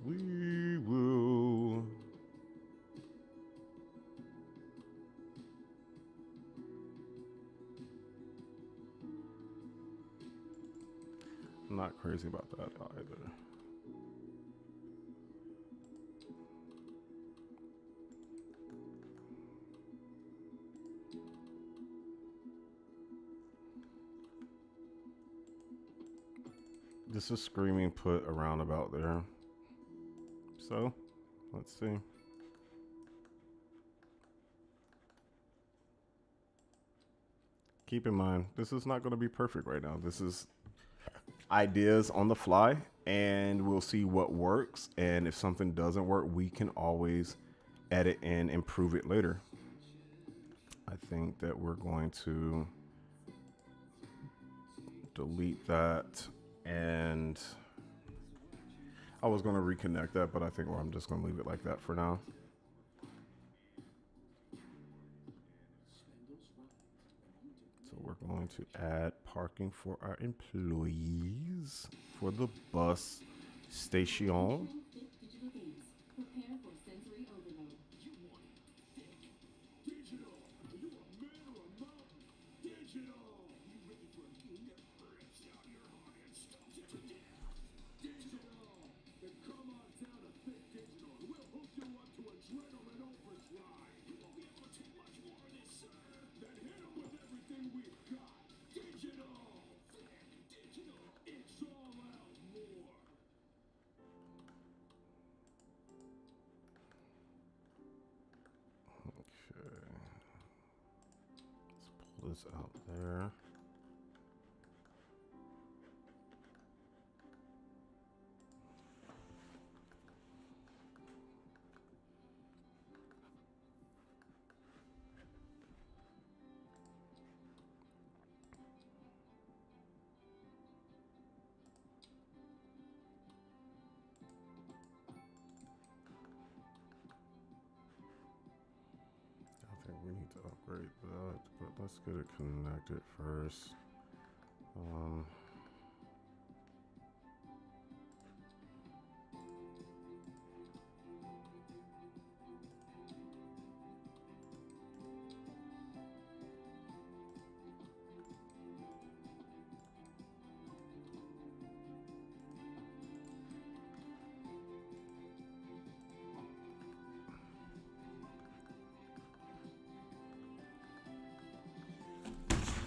We will. I'm not crazy about that either. This is screaming put a roundabout there. So, let's see. Keep in mind, this is not going to be perfect right now. This is ideas on the fly, and we'll see what works. And if something doesn't work, we can always edit and improve it later. I think that we're going to delete that, and I was going to reconnect that, but I think I'm just going to leave it like that for now. So we're going to add parking for our employees for the bus station. Entering thick digital games. Prepare for sensory overload. You want it thick. Digital. Are you a man or a mountain? Digital. You ready for a game that rips out your heart and stomps it to death? Digital. Then come on down to Thick Digital. We'll hook you up to adrenaline overdrive. You won't be able to take much more of this, sir. Then hit 'em with everything we've got. Digital. Thick Digital. It's all out more. Okay. Let's pull this out there. I think we need to upgrade that, but let's get it connected first.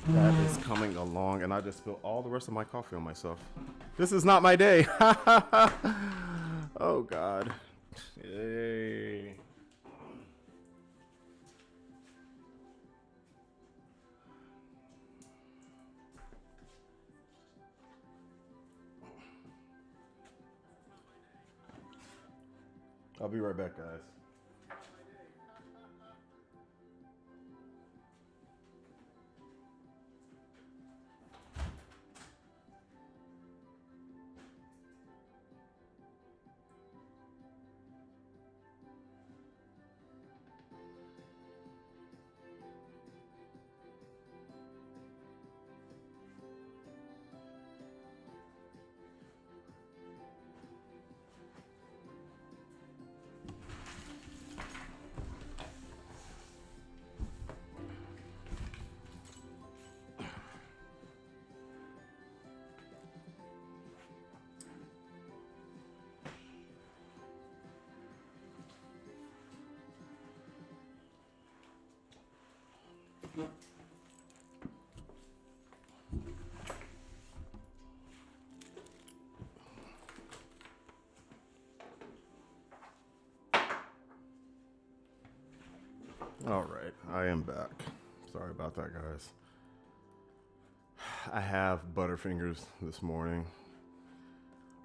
That is coming along, and I just spilled all the rest of my coffee on myself. This is not my day. Oh, God. Yay. I'll be right back, guys. All right, I am back. Sorry about that, guys. I have Butterfingers this morning.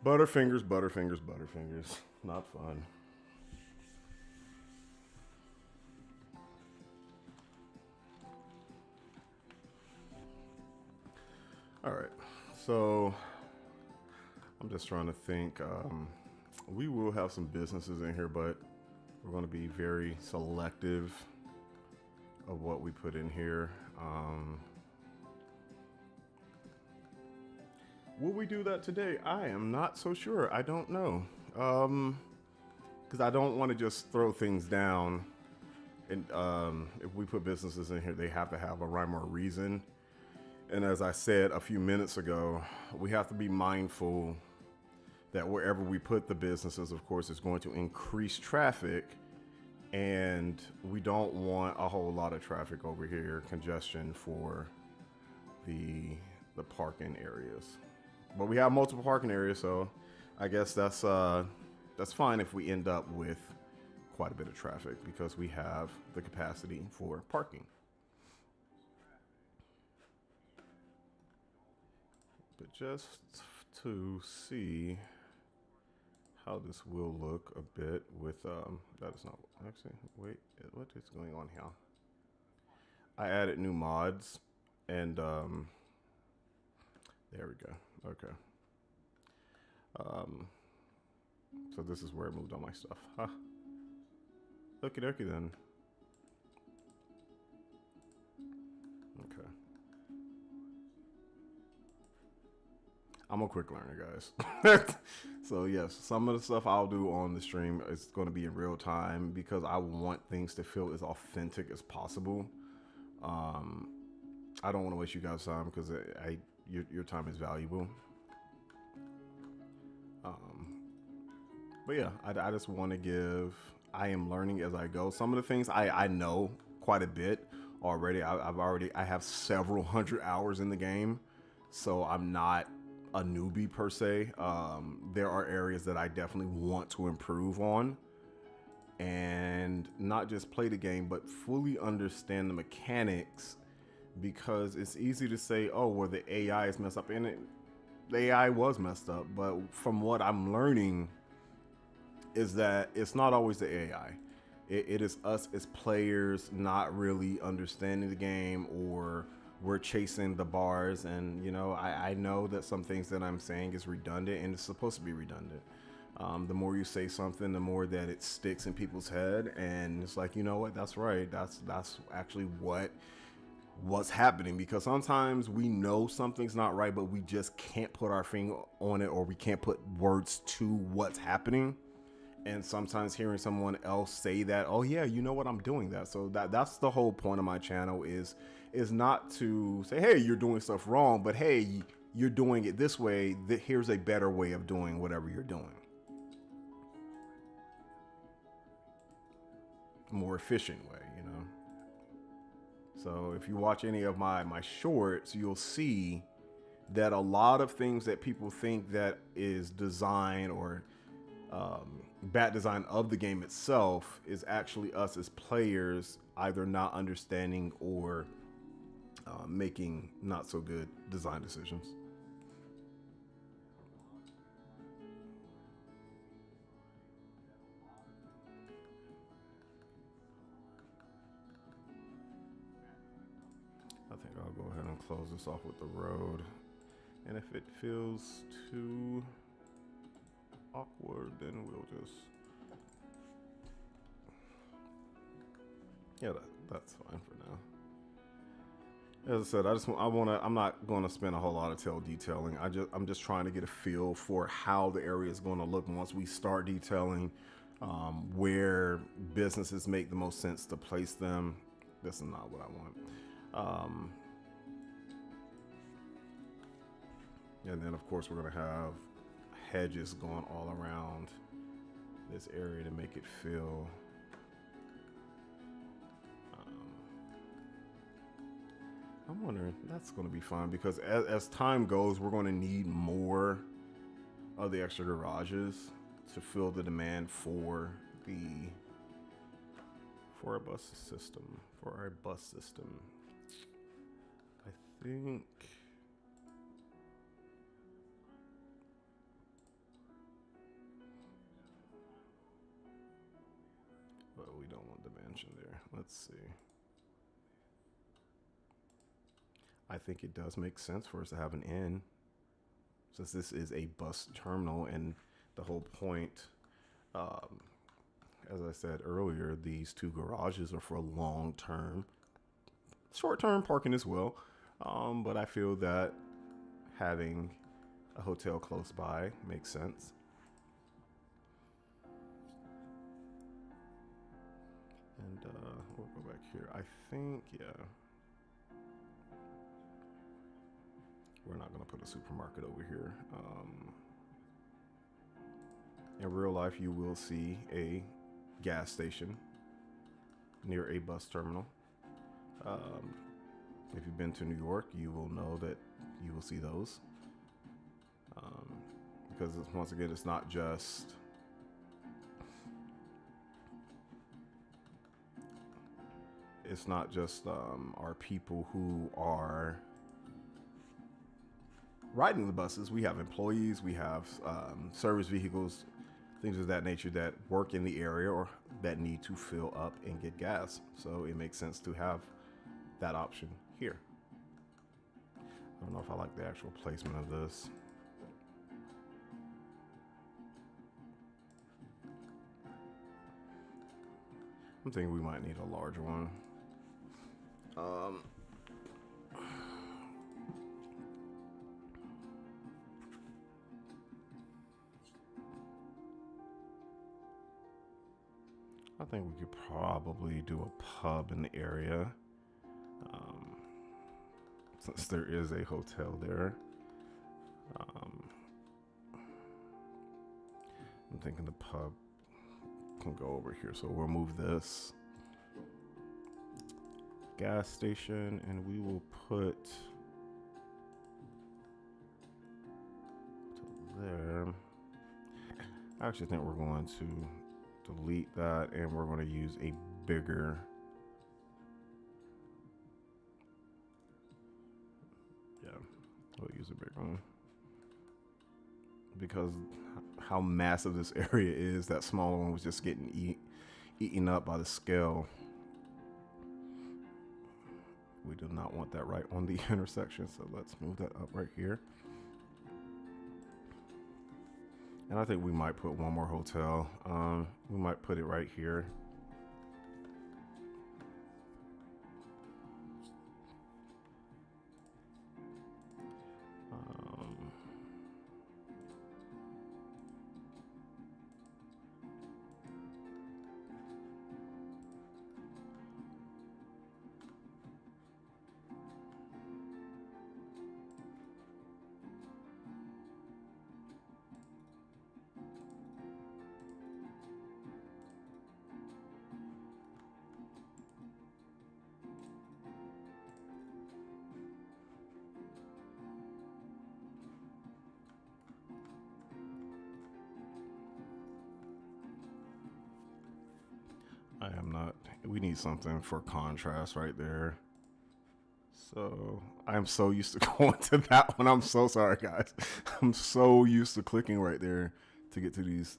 Butterfingers, Butterfingers, Butterfingers. Not fun. All right, so I'm just trying to think. We will have some businesses in here, but we're going to be very selective of what we put in here. Will we do that today? I am not so sure. I don't know. Because I don't want to just throw things down. And if we put businesses in here, they have to have a rhyme or a reason. And as I said a few minutes ago, we have to be mindful that wherever we put the businesses, of course, is going to increase traffic. And we don't want a whole lot of traffic over here, congestion for the parking areas. But we have multiple parking areas, so I guess that's fine if we end up with quite a bit of traffic because we have the capacity for parking. But just to see how this will look a bit with that is not actually, wait, what is going on here? I added new mods and there we go. Okay. So this is where I moved all my stuff. Huh. Okie dokie then. Okay. I'm a quick learner, guys. So yes, some of the stuff I'll do on the stream is going to be in real time because I want things to feel as authentic as possible. I don't want to waste you guys' time because your time is valuable. But yeah, I just want to give. I am learning as I go. Some of the things I know quite a bit already. I have several hundred hours in the game, so I'm not a newbie per se. There are areas that I definitely want to improve on, and not just play the game, but fully understand the mechanics. Because it's easy to say, oh, well, the AI is messed up, and the AI was messed up. But from what I'm learning, is that it's not always the AI. It is us as players not really understanding the game, or we're chasing the bars. And you know, I know that some things that I'm saying is redundant, and it's supposed to be redundant. The more you say something, the more that it sticks in people's head, and it's like, you know what? That's right. That's actually what's happening, because sometimes we know something's not right, but we just can't put our finger on it, or we can't put words to what's happening. And sometimes hearing someone else say that, oh yeah, you know what, I'm doing that. So that's the whole point of my channel is not to say, hey, you're doing stuff wrong, but hey, you're doing it this way. Here's a better way of doing whatever you're doing. More efficient way, you know. So if you watch any of my shorts, you'll see that a lot of things that people think that is design or bad design of the game itself is actually us as players either not understanding or making not so good design decisions. I think I'll go ahead and close this off with the road. And if it feels too awkward, then we'll just, yeah, that's fine for now. As I said, I'm not going to spend a whole lot of detailing. I'm just trying to get a feel for how the area is going to look once we start detailing, where businesses make the most sense to place them. This is not what I want. And then of course we're going to have hedges going all around this area to make it feel I'm wondering, that's going to be fine, because as time goes, we're going to need more of the extra garages to fill the demand for our bus system. I think well, we don't want dimension there. Let's see. I think it does make sense for us to have an inn, since this is a bus terminal, and the whole point, as I said earlier, these two garages are for long-term, short-term parking as well. But I feel that having a hotel close by makes sense. And we'll go back here. I think, yeah. We're not going to put a supermarket over here. In real life, you will see a gas station near a bus terminal. If you've been to New York, you will know that you will see those. because once again, it's not just our people who are riding the buses. We have employees, we have service vehicles, things of that nature that work in the area or that need to fill up and get gas. So it makes sense to have that option here. I don't know if I like the actual placement of this. I'm thinking we might need a larger one. I think we could probably do a pub in the area, since there is a hotel there. I'm thinking the pub can go over here, so we'll move this gas station and we will put to there. I actually think we're going to delete that and we're going to use a bigger we'll use a bigger one because how massive this area is. That smaller one was just getting eaten up by the scale. We do not want that right on the intersection, so let's move that up right here. And I think we might put one more hotel. We might put it right here. I am not. We need something for contrast right there. So I'm so used to going to that one. I'm so sorry, guys. I'm so used to clicking right there to get to these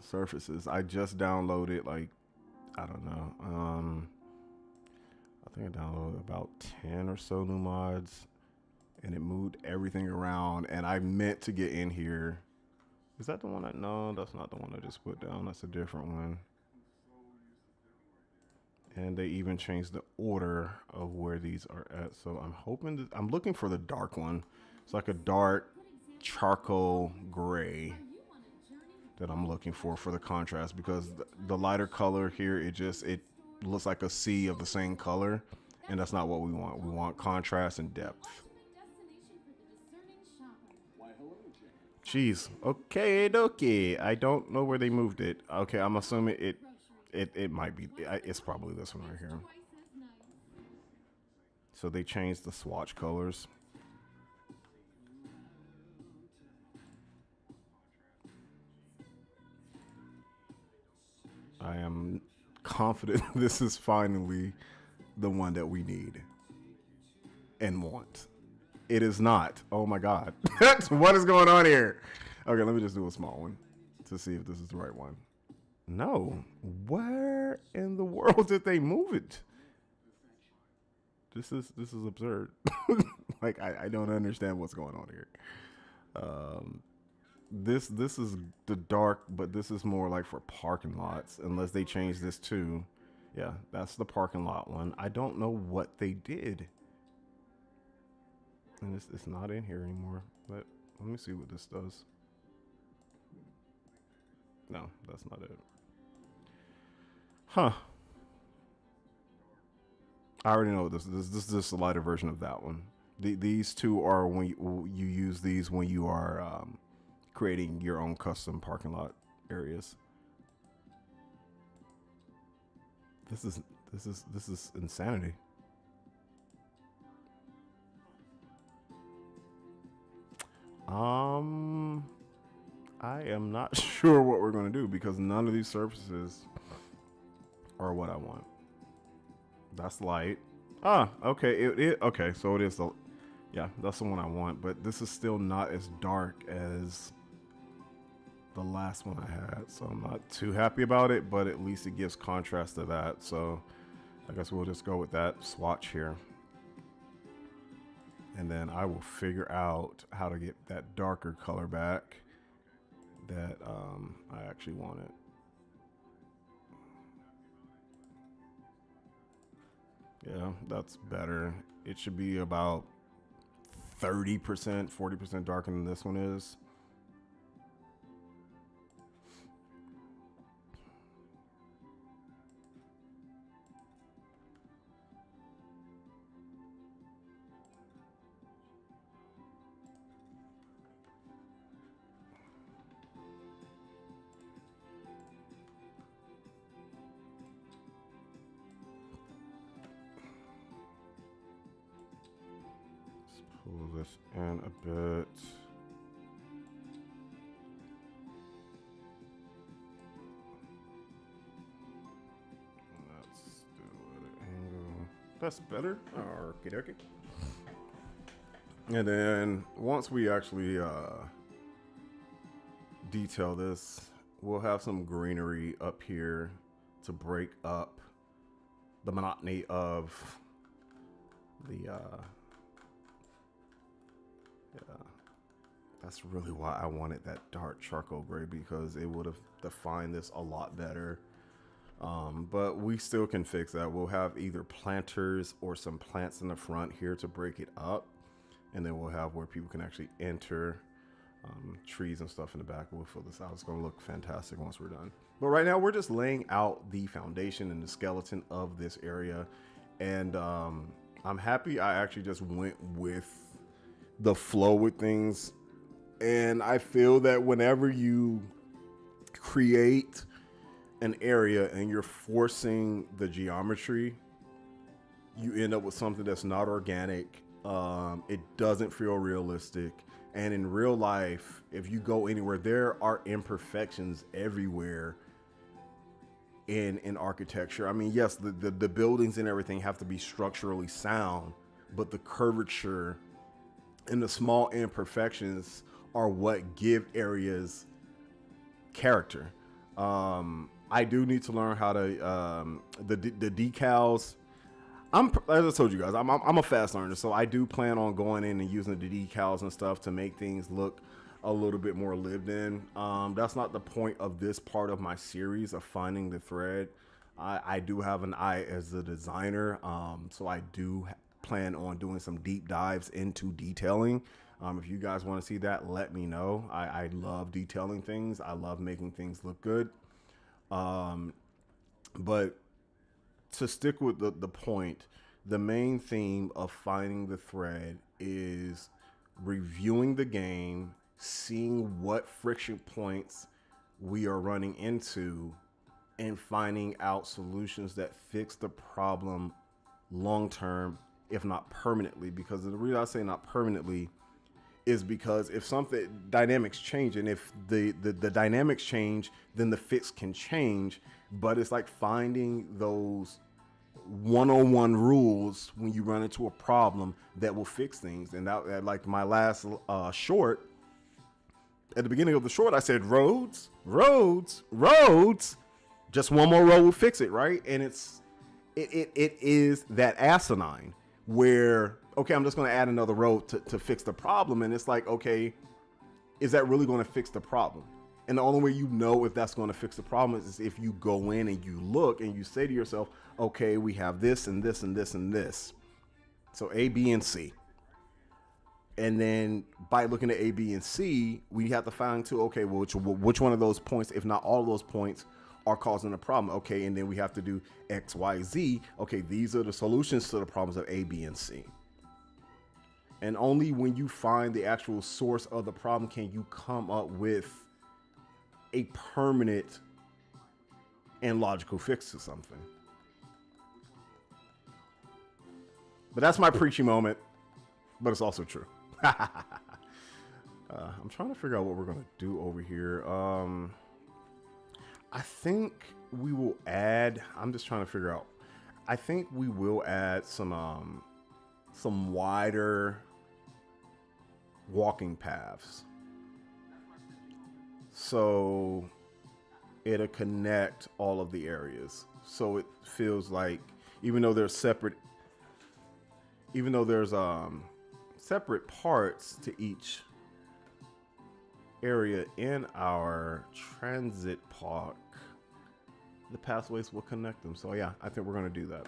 surfaces. I just downloaded, like, I don't know. I think I downloaded about 10 or so new mods, and it moved everything around. And I meant to get in here. Is that the one that? No, that's not the one I just put down. That's a different one. And they even changed the order of where these are at. So I'm hoping I'm looking for the dark one. It's like a dark charcoal gray that I'm looking for the contrast, because the lighter color here, it looks like a sea of the same color, and that's not what we want. We want contrast and depth. Jeez. Okay, dokie. I don't know where they moved it. Okay, I'm assuming it might be. It's probably this one right here. So they changed the swatch colors. I am confident this is finally the one that we need and want. It is not. Oh my God. What is going on here? Okay, let me just do a small one to see if this is the right one. No. Where in the world did they move it? This is absurd. Like, I don't understand what's going on here. This is the dark, but this is more like for parking lots, unless they change this too. Yeah, that's the parking lot one. I don't know what they did. And it's not in here anymore. But let me see what this does. No, that's not it. Huh. I already know this. This is just a lighter version of that one. These two are when you use these when you are creating your own custom parking lot areas. This is insanity. I am not sure what we're going to do because none of these surfaces are what I want. That's light. Ah, okay. Okay, so it is the, yeah, that's the one I want, but this is still not as dark as the last one I had, so I'm not too happy about it, but at least it gives contrast to that. So I guess we'll just go with that swatch here. And then I will figure out how to get that darker color back that I actually wanted. Yeah, that's better. It should be about 30%, 40% darker than this one is. Pull this in a bit. Let's do it at an angle. That's better. Okie dokie. And then once we actually detail this, we'll have some greenery up here to break up the monotony of the that's really why I wanted that dark charcoal gray, because it would have defined this a lot better. But we still can fix that. We'll have either planters or some plants in the front here to break it up, and then we'll have where people can actually enter, trees and stuff in the back. We'll fill this out. It's going to look fantastic once we're done. But right now we're just laying out the foundation and the skeleton of this area, and I'm happy I actually just went with the flow with things. And I feel that whenever you create an area and you're forcing the geometry, you end up with something that's not organic. It doesn't feel realistic. And in real life, if you go anywhere, there are imperfections everywhere in architecture. I mean, yes, the buildings and everything have to be structurally sound, but the curvature and the small imperfections are what give areas character. I do need to learn how to the decals. As I told you guys, I'm a fast learner, so I do plan on going in and using the decals and stuff to make things look a little bit more lived in. That's not the point of this part of my series of finding the thread. I do have an eye as a designer, so I do plan on doing some deep dives into detailing. If you guys want to see that, let me know. I love detailing things. I love making things look good. But to stick with the point, the main theme of finding the thread is reviewing the game, seeing what friction points we are running into, and finding out solutions that fix the problem long term, if not permanently. Because the reason I say not permanently is because if something dynamics change, and if the dynamics change, then the fix can change. But it's like finding those 101 rules when you run into a problem that will fix things. And that, like my last short, at the beginning of the short, I said roads, roads, roads. Just one more road will fix it, right? And it is that asinine where, okay, I'm just going to add another road to fix the problem. And it's like, okay, is that really going to fix the problem? And the only way you know if that's going to fix the problem is if you go in and you look and you say to yourself, okay, we have this and this and this and this. So A, B, and C. And then by looking at A, B, and C, we have to find too, okay, well, which one of those points, if not all of those points, are causing a problem. Okay, and then we have to do X, Y, Z. Okay, these are the solutions to the problems of A, B, and C. And only when you find the actual source of the problem can you come up with a permanent and logical fix to something. But that's my preachy moment, but it's also true. I'm trying to figure out what we're going to do over here. I think we will add, I'm just trying to figure out. I think we will add some wider walking paths. So it'll connect all of the areas. So it feels like even though there's separate parts to each area in our transit park, the pathways will connect them. So yeah, I think we're going to do that.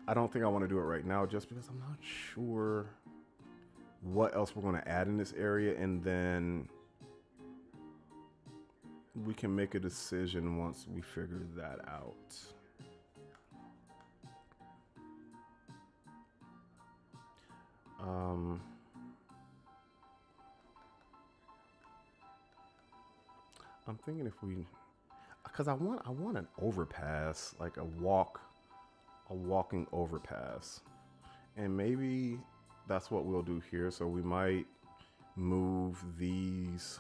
I don't think I want to do it right now just because I'm not sure what else we're going to add in this area, and then we can make a decision once we figure that out. I'm thinking if we, because I want an overpass, like a walking overpass, and maybe that's what we'll do here. So we might move these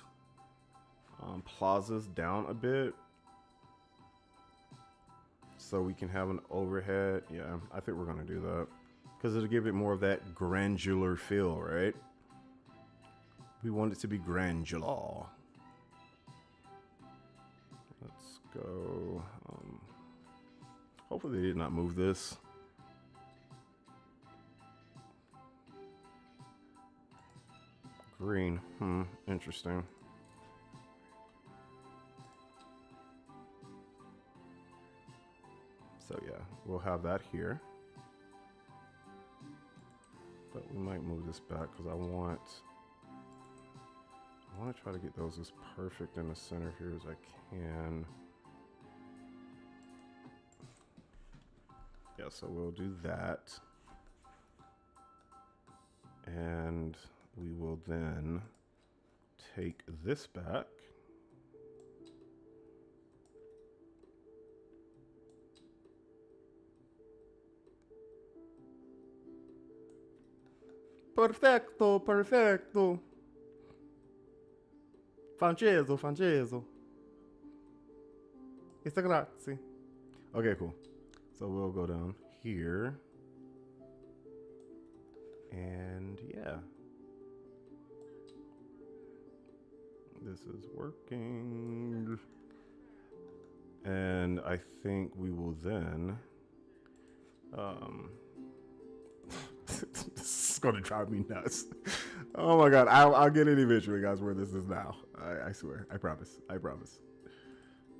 plazas down a bit so we can have an overhead. Yeah, I think we're gonna do that because it'll give it more of that granular feel, right? We want it to be granular. Let's go. Hopefully they did not move this. Green. Interesting. So yeah, we'll have that here. But we might move this back because I want to try to get those as perfect in the center here as I can. Yeah, so we'll do that. And we will then take this back. Perfecto, perfecto. Fanceso, fanceso. It's a grazie. Okay, cool. So we'll go down here. And yeah. This is working. And I think we will then this is gonna drive me nuts. Oh my god, I'll get it eventually, guys, where this is now. I swear. I promise. I promise.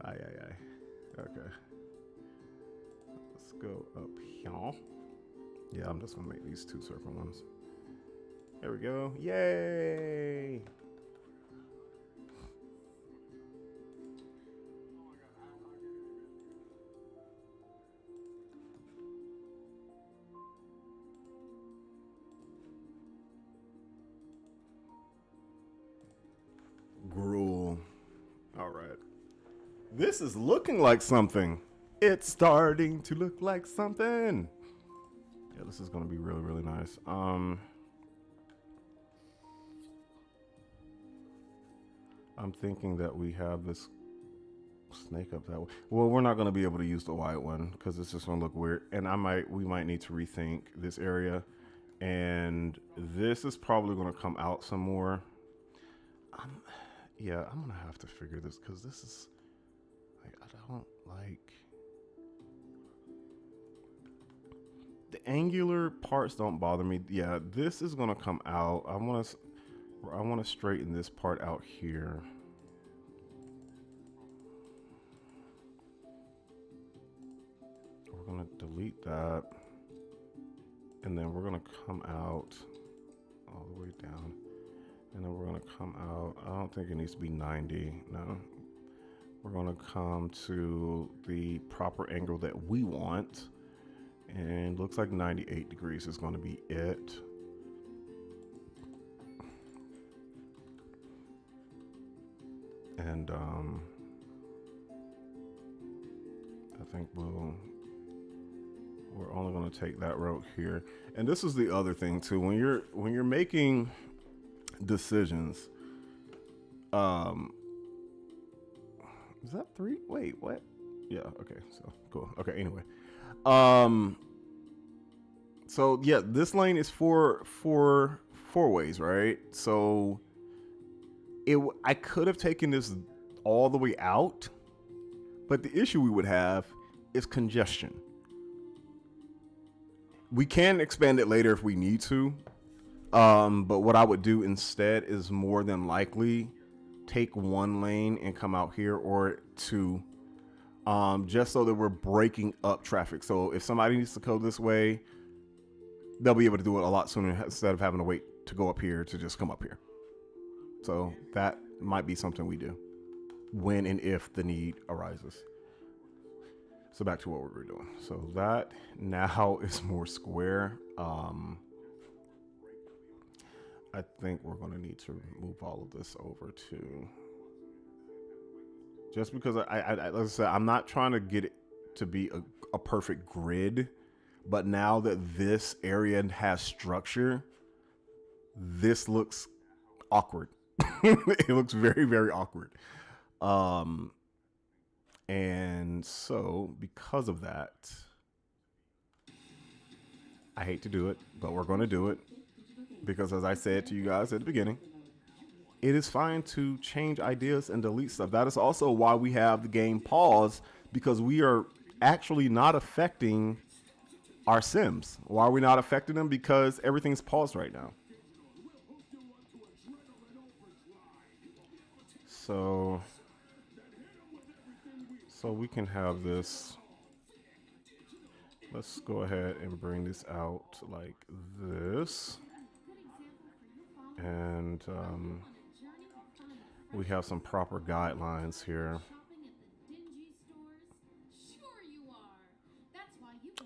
Aye. Okay. Let's go up here. Yeah, I'm just gonna make these two circle ones. There we go. Yay! Gruel. All right. This is looking like something. It's starting to look like something. Yeah, this is going to be really, really nice. I'm thinking that we have this snake up that way. Well, we're not going to be able to use the white one because it's just going to look weird. And we might need to rethink this area. And this is probably going to come out some more. Yeah, I'm going to have to figure this because this is, like, I don't like, the angular parts don't bother me. Yeah, this is going to come out. I want to straighten this part out here. We're going to delete that. And then we're going to come out all the way down. And then we're going to come out. I don't think it needs to be 90. No. We're going to come to the proper angle that we want. And looks like 98 degrees is going to be it. And I think we're only going to take that route here. And this is the other thing too. When you're making decisions, Um, is that 3? Wait, what? Yeah. Okay. So cool. Okay. Anyway, um, so yeah, this lane is four ways, right? So I could have taken this all the way out, but the issue we would have is congestion. We can expand it later if we need to. But what I would do instead is more than likely take one lane and come out here, or two, just so that we're breaking up traffic. So if somebody needs to go this way, they'll be able to do it a lot sooner instead of having to wait to go up here to just come up here. So that might be something we do when and if the need arises. So back to what we were doing. So that now is more square. I think we're going to need to move all of this over to, just because like I said, I'm not trying to get it to be a perfect grid, but now that this area has structure, this looks awkward. It looks very, very awkward. And so because of that, I hate to do it, but we're going to do it. Because as I said to you guys at the beginning, it is fine to change ideas and delete stuff. That is also why we have the game pause, because we are actually not affecting our sims. Why are we not affecting them? Because everything's paused right now. So we can have this. Let's go ahead and bring this out like this. And we have some proper guidelines here.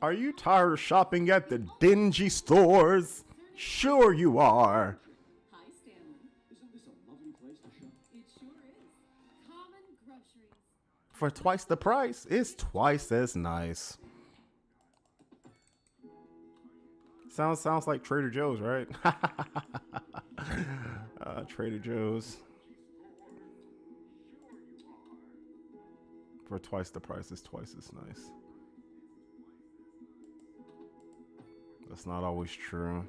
Are you tired of shopping at the dingy stores? Sure you are. Hi, Stanley. Isn't this a lovely place to shop? It sure is. Common groceries. For twice the price, it's twice as nice. Sounds like Trader Joe's, right? Trader Joe's. For twice the price, it's twice as nice. That's not always true.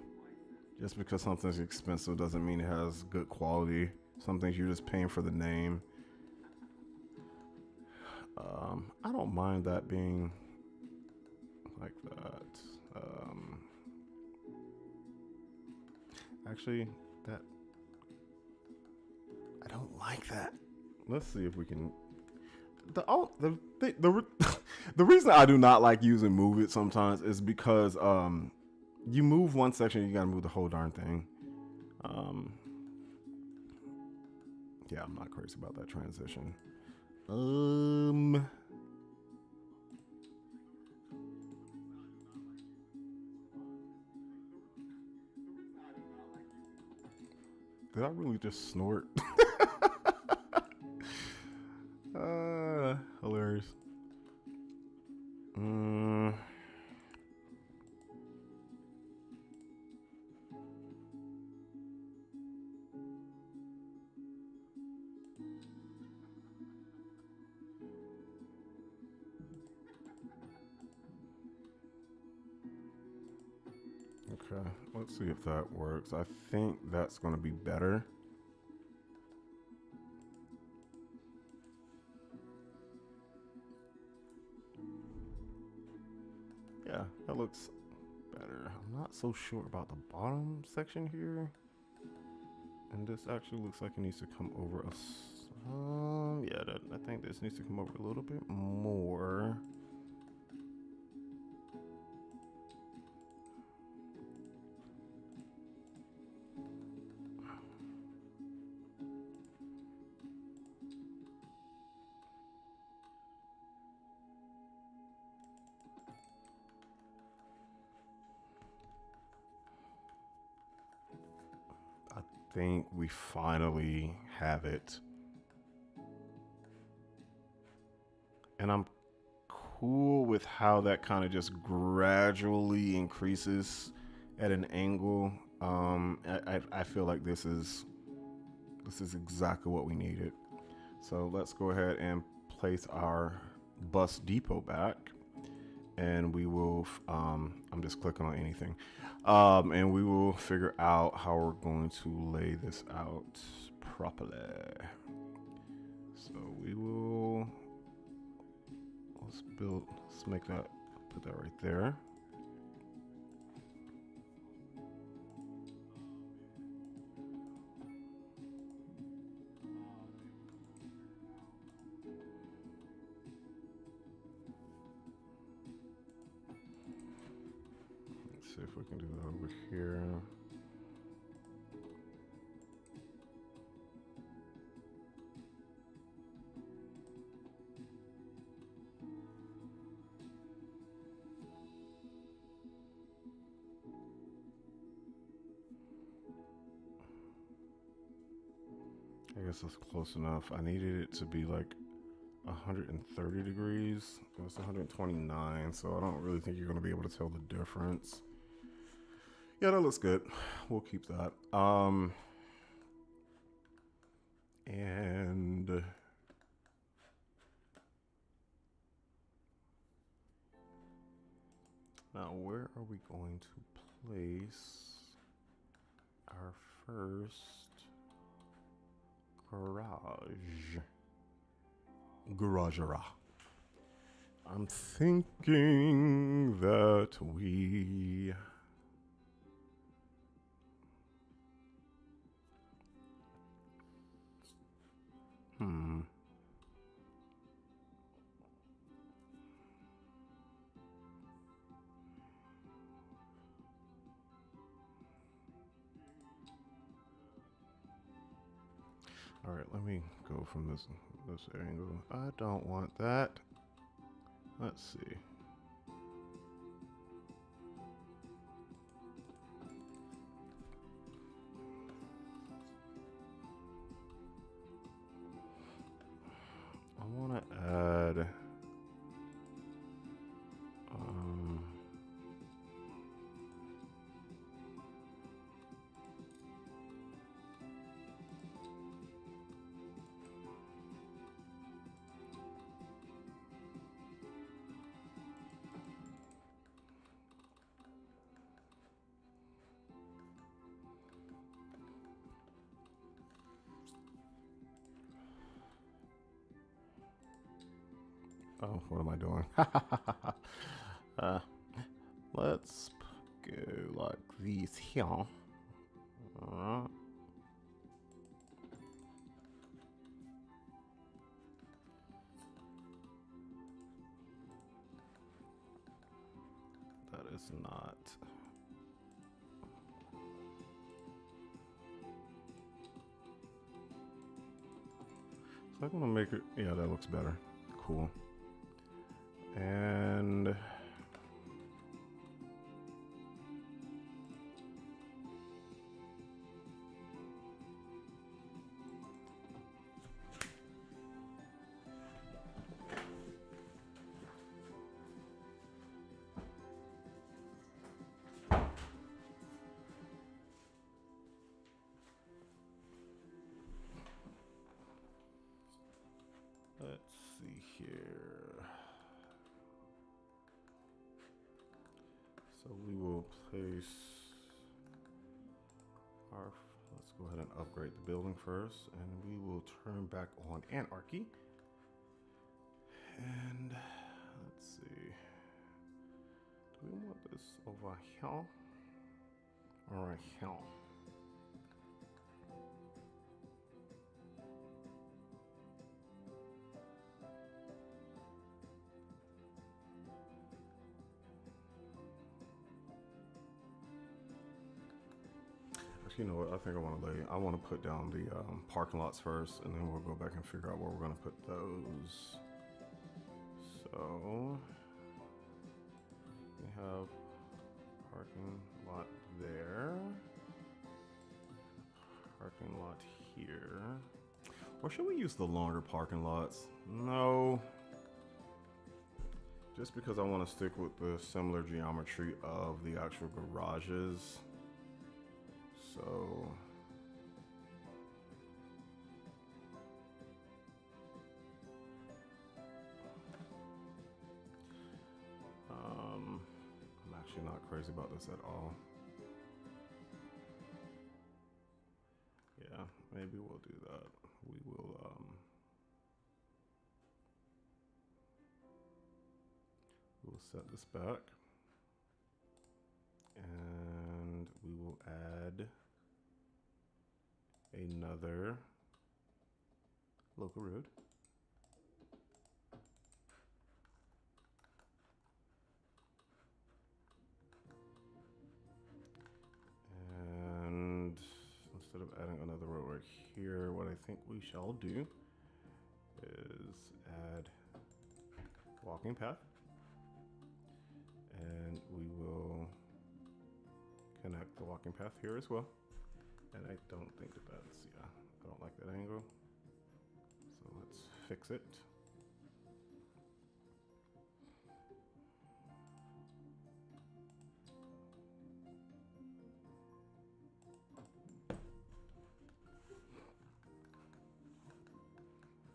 Just because something's expensive doesn't mean it has good quality. Some things you're just paying for the name. I don't mind that being like that. Actually, that I don't like that. Let's see if we can. The reason I do not like using move it sometimes is because you move one section, you gotta move the whole darn thing. Yeah, I'm not crazy about that transition. Did I really just snort? Hilarious. Okay, let's see if that works. I think that's going to be better. Yeah, that looks better. I'm not so sure about the bottom section here. And this actually looks like it needs to come over I think this needs to come over a little bit more. I think we finally have it. And I'm cool with how that kind of just gradually increases at an angle. I feel like this is This is exactly what we needed. So let's go ahead and place our bus depot back, and we will, I'm just clicking on anything. And we will figure out how we're going to lay this out properly. So we will, let's make that, put that right there. Let's see if we can do that over here. I guess that's close enough. I needed it to be like 130 degrees. It's 129, so I don't really think you're going to be able to tell the difference. Yeah, that looks good. We'll keep that. And now where are we going to place our first garage? I'm thinking that we all right, let me go from this angle. I don't want that. Let's see. I want to add oh, what am I doing? Let's go like this here. Alright. That is not. So I'm gonna make it, yeah, that looks better. Cool. And let's see here. So we will place our, let's go ahead and upgrade the building first, and we will turn back on anarchy. And let's see, do we want this over here or right here? You know what? I think I want to put down the parking lots first, and then we'll go back and figure out where we're going to put those. So we have parking lot there, parking lot here. Or should we use the longer parking lots? No. Just because I want to stick with the similar geometry of the actual garages. So not crazy about this at all. Yeah, maybe we'll do that. We will we'll set this back, and we will add another local road. And instead of adding another road right here, what I think we shall do is add walking path. And we will connect the walking path here as well. And I don't think that that's, yeah, I don't like that angle. So let's fix it.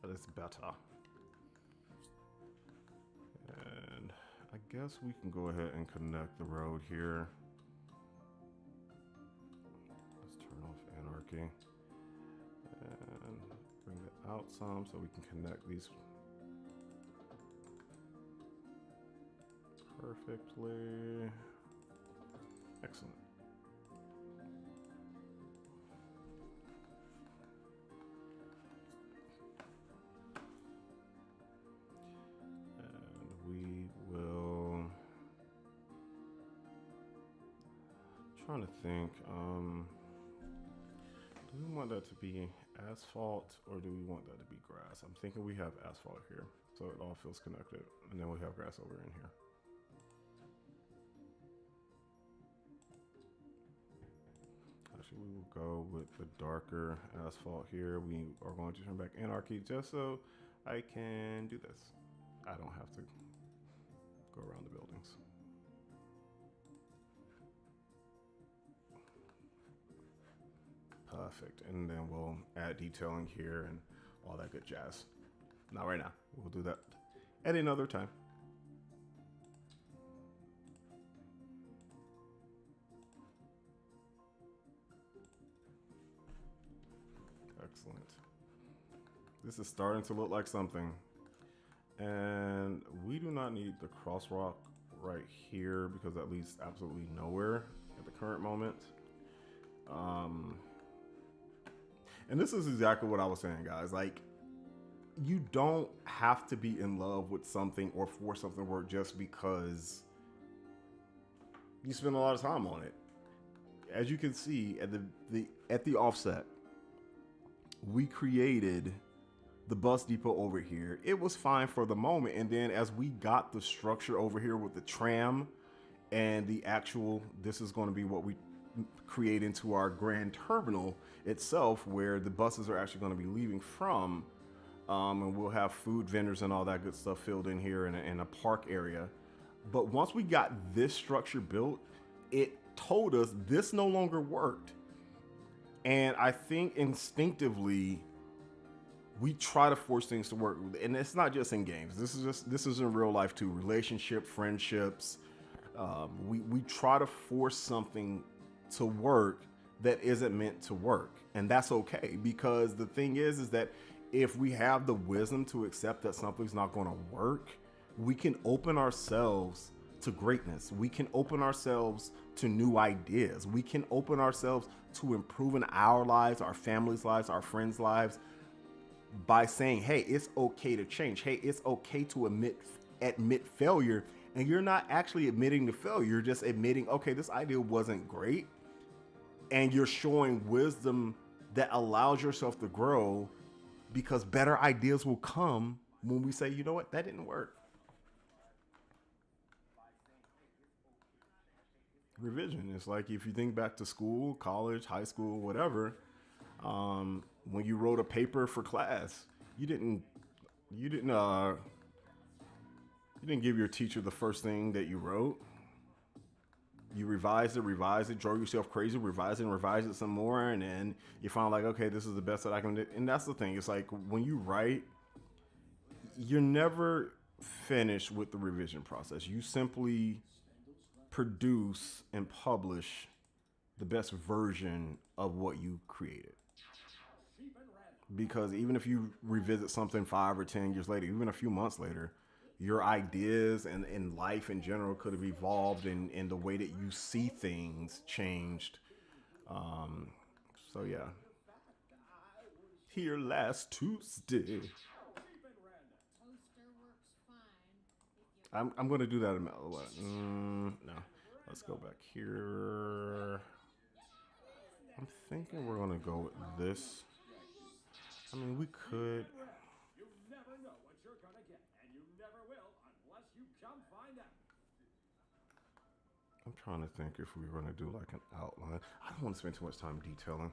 That is better. And I guess we can go ahead and connect the road here. Let's turn off anarchy and bring it out some so we can connect these perfectly. Excellent. Trying to think, do we want that to be asphalt or do we want that to be grass? I'm thinking we have asphalt here, so it all feels connected, and then we have grass over in here. Actually, we will go with the darker asphalt here. We are going to turn back anarchy just so I can do this. I don't have to go around the buildings. Perfect, and then we'll add detailing here and all that good jazz. Not right now, we'll do that at another time. Excellent. This is starting to look like something. And we do not need the crosswalk right here because that leads absolutely nowhere at the current moment. And this is exactly what I was saying, guys. Like, you don't have to be in love with something or for something to work just because you spend a lot of time on it. As you can see at the offset, we created the bus depot over here. It was fine for the moment, and then as we got the structure over here with the tram and the actual, this is going to be what we create into our grand terminal itself, where the buses are actually going to be leaving from, and we'll have food vendors and all that good stuff filled in here in a park area. But once we got this structure built, it told us this no longer worked. And I think instinctively we try to force things to work, and it's not just in games. This is in real life too. Relationship, friendships. We try to force something to work that isn't meant to work, and that's okay, because the thing is that if we have the wisdom to accept that something's not going to work, we can open ourselves to greatness. We can open ourselves to new ideas. We can open ourselves to improving our lives, our family's lives, our friends' lives, by saying, hey, it's okay to change. Hey, it's okay to admit failure. And you're not actually admitting the failure. You're just admitting, okay, this idea wasn't great. And you're showing wisdom that allows yourself to grow, because better ideas will come when we say, you know what, that didn't work. Revision. It's like if you think back to school, college, high school, whatever, when you wrote a paper for class, you didn't give your teacher the first thing that you wrote. You revised it, drove yourself crazy, revised it some more, and then you find like, okay, this is the best that I can do. And that's the thing. It's like when you write, you're never finished with the revision process. You simply produce and publish the best version of what you created. Because even if you revisit something 5 or 10 years later, even a few months later, your ideas and life in general could have evolved, and the way that you see things changed. So yeah. Here last Tuesday. I'm going to do that in no. Let's go back here. I'm thinking we're going to go with this. I mean, we could. You never know what you're gonna get, and you never will unless you come find out. I'm trying to think if we were going to do like an outline. I don't want to spend too much time detailing.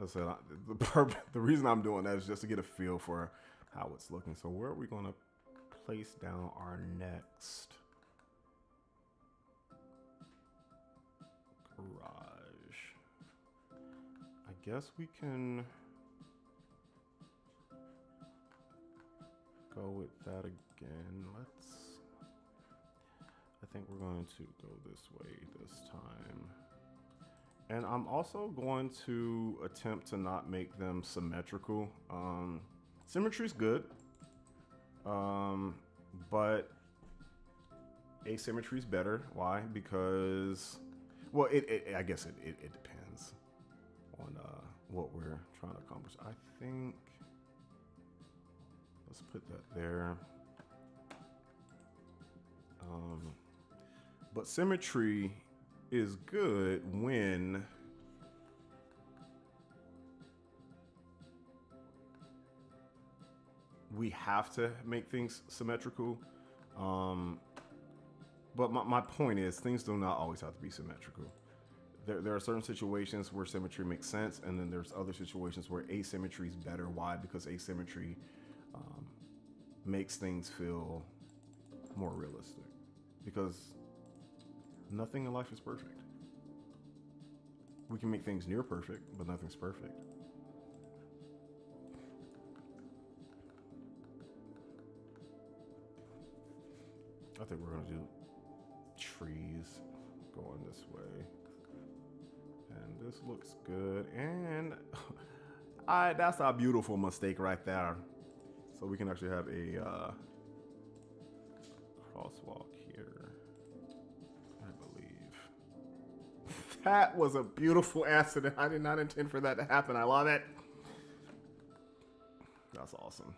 As I said, the reason I'm doing that is just to get a feel for how it's looking. So where are we going to place down our next garage? I guess we can go with that again. I think we're going to go this way this time. And I'm also going to attempt to not make them symmetrical. Symmetry's good, but asymmetry's better. Why? Because, well, I guess it depends on what we're trying to accomplish. I think, let's put that there. But symmetry is good when we have to make things symmetrical. But my point is, things do not always have to be symmetrical. There are certain situations where symmetry makes sense, and then there's other situations where asymmetry is better. Why? Because asymmetry makes things feel more realistic. Because nothing in life is perfect. We can make things near perfect, but nothing's perfect. I think we're gonna do trees going this way. And this looks good. And that's our beautiful mistake right there. So we can actually have a crosswalk here, I believe. That was a beautiful accident. I did not intend for that to happen. I love it. That's awesome.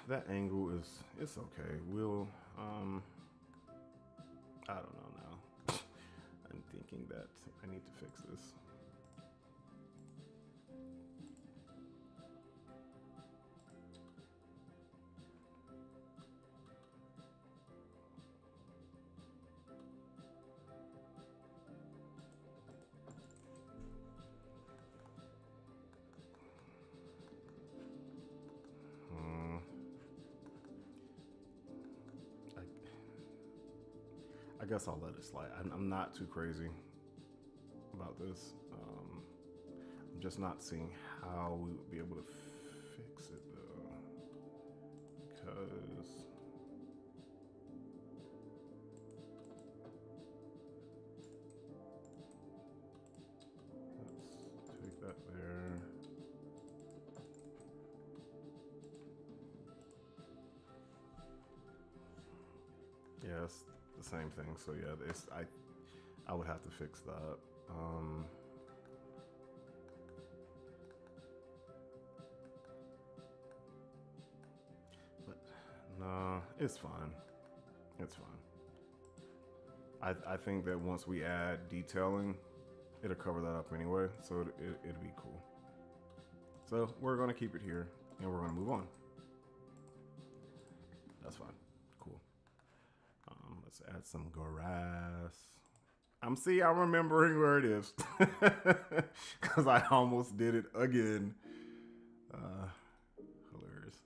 That angle it's okay. We'll I don't know now. I'm thinking that I need to fix this. I guess I'll let it slide. I'm not too crazy about this. I'm just not seeing how we would be able to fix it though, because let's take that there. Yes. The same thing. So yeah, I would have to fix that. But no, it's fine. It's fine. I think that once we add detailing, it'll cover that up anyway. So it'll be cool. So we're gonna keep it here, and we're gonna move on. That's fine. Let's add some grass. I'm remembering where it is. Because I almost did it again. Hilarious.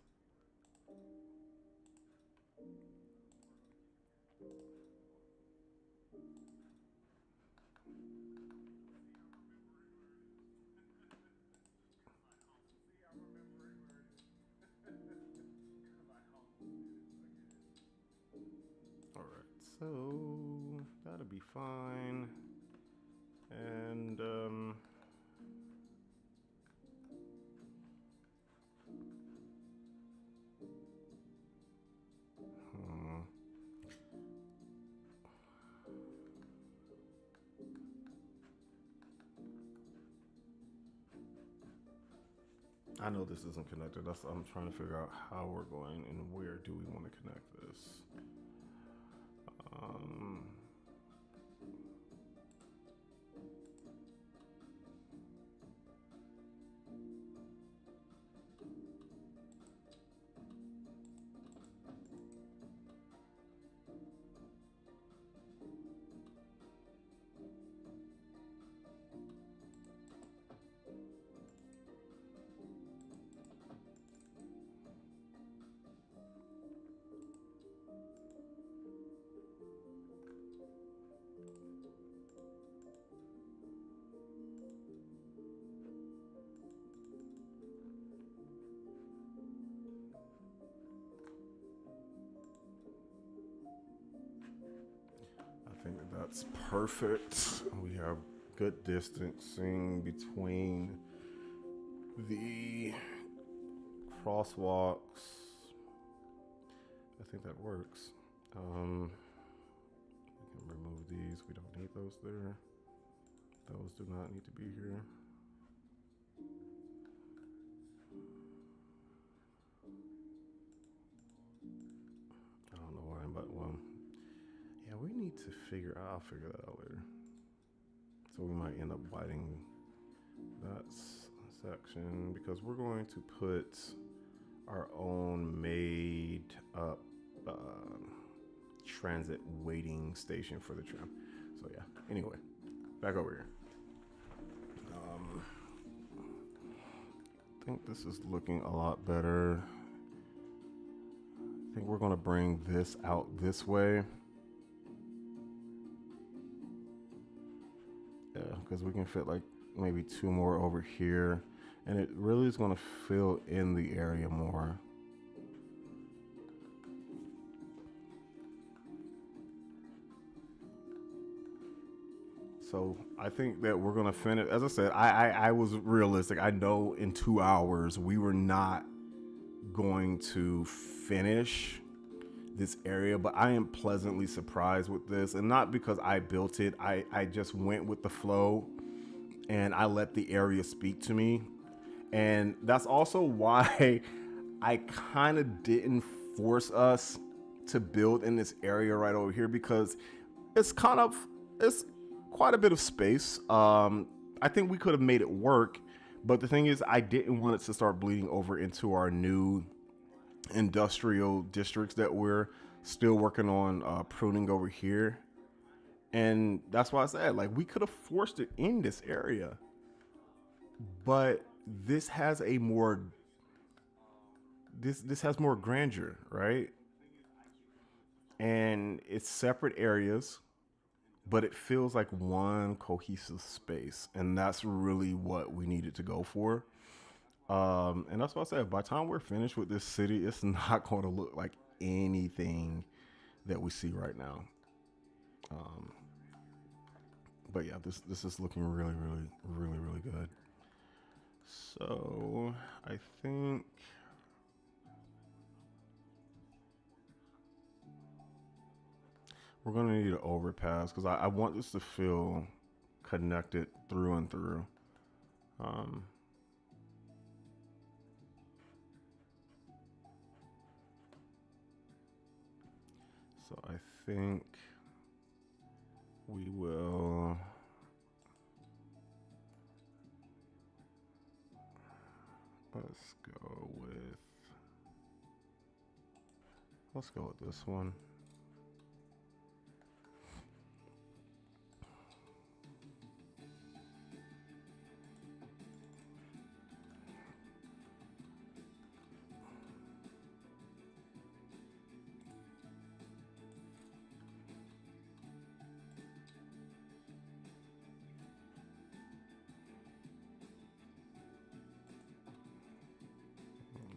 So that'll be fine. And I know this isn't connected. That's I'm trying to figure out how we're going and where do we want to connect this. I think that's perfect. We have good distancing between the crosswalks. I think that works. We can remove these. We don't need those there. Those do not need to be here. I don't know why, but well, yeah, we need to I'll figure that out later. So we might end up biting that section because we're going to put our own made up transit waiting station for the tram. So yeah, anyway, back over here. I think this is looking a lot better. I think we're gonna bring this out this way. Yeah, because we can fit like maybe 2 more over here, and it really is gonna fill in the area more. So I think that we're gonna finish. As I said, I was realistic. I know in 2 hours we were not going to finish this area, but I am pleasantly surprised with this, and not because I built it. I just went with the flow and I let the area speak to me. And that's also why I kind of didn't force us to build in this area right over here, because it's quite a bit of space. I think we could have made it work, but the thing is, I didn't want it to start bleeding over into our new industrial districts that we're still working on pruning over here. And that's why I said, like, we could have forced it in this area, but this has a more this has more grandeur, right? And it's separate areas, but it feels like one cohesive space, and that's really what we needed to go for. And that's what I said, by the time we're finished with this city, it's not going to look like anything that we see right now. But yeah, this is looking really, really, really, really good. So I think we're gonna need an overpass because I want this to feel connected through and through. So I think we will. Let's go with this one.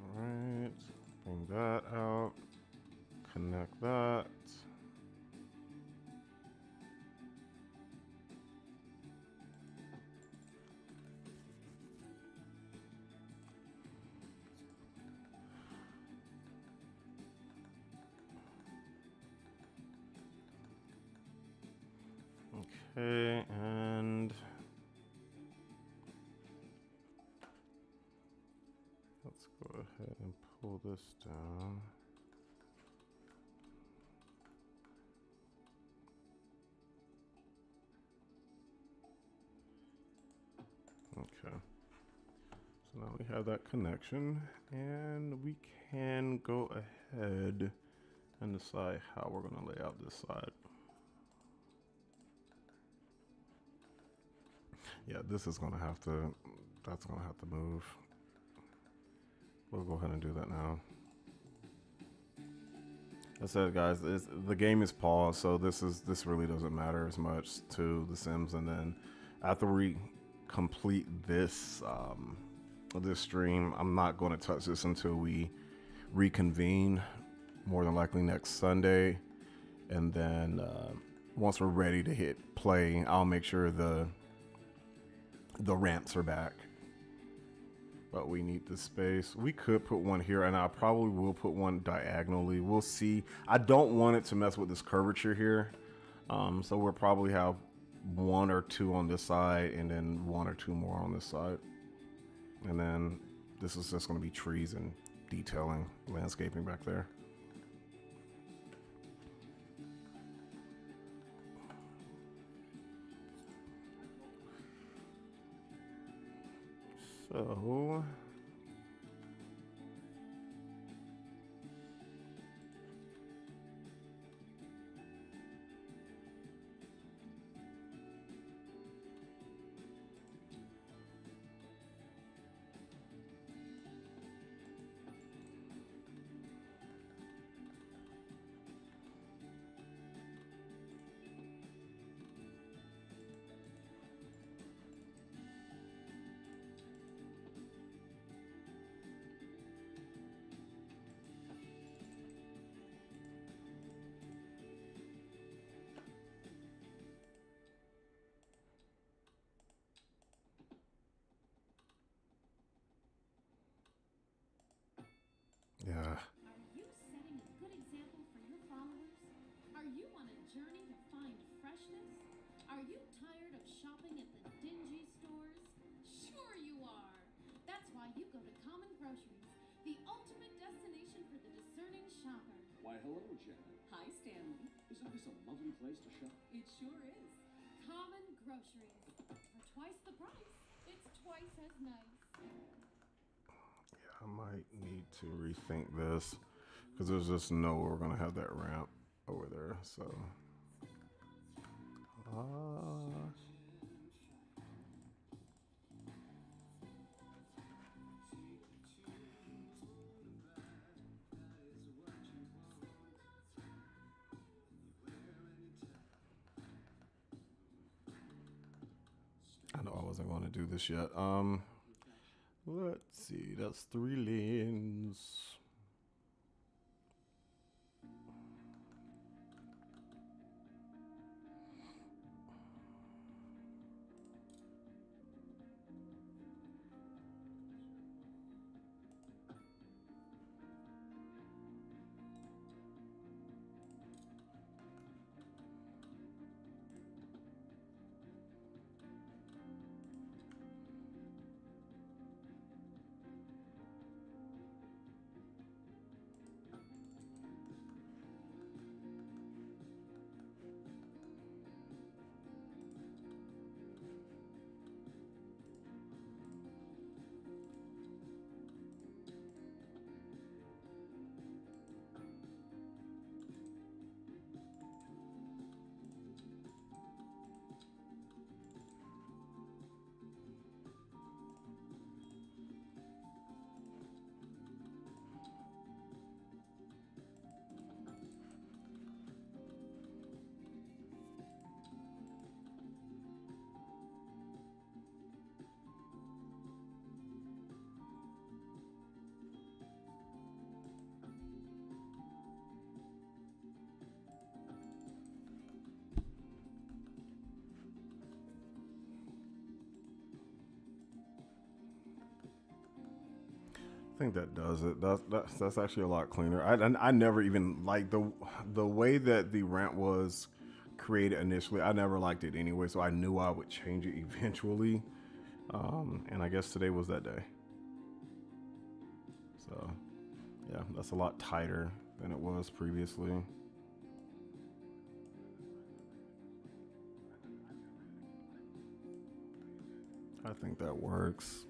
All right, bring that out, connect that. Okay, and let's go ahead and pull this down. Okay, so now we have that connection, and we can go ahead and decide how we're going to lay out this side. Yeah, this is going to have to, that's going to have to move. We'll go ahead and do that now. That's it, guys. The game is paused, so this really doesn't matter as much to The Sims. And then after we complete this this stream, I'm not going to touch this until we reconvene, more than likely next Sunday. And then once we're ready to hit play, I'll make sure the ramps are back. But we need the space. We could put one here, and I probably will put one diagonally. We'll see. I don't want it to mess with this curvature here. So we'll probably have one or two on this side, and then one or two more on this side. And then this is just going to be trees and detailing, landscaping back there. So yeah. Are you setting a good example for your followers? Are you on a journey to find freshness? Are you tired of shopping at the dingy stores? Sure you are. That's why you go to Common Groceries, the ultimate destination for the discerning shopper. Why, hello, Janet. Hi, Stanley. Isn't this a lovely place to shop? It sure is. Common Groceries. For twice the price, it's twice as nice. I might need to rethink this because there's just no way we're gonna have that ramp over there. So, I know I wasn't going to do this yet. Let's see, that's 3 lanes. I think that does it. That's actually a lot cleaner. I never even like the way that the ramp was created initially. I never liked it anyway, so I knew I would change it eventually. And I guess today was that day. So yeah, that's a lot tighter than it was previously. I think that works.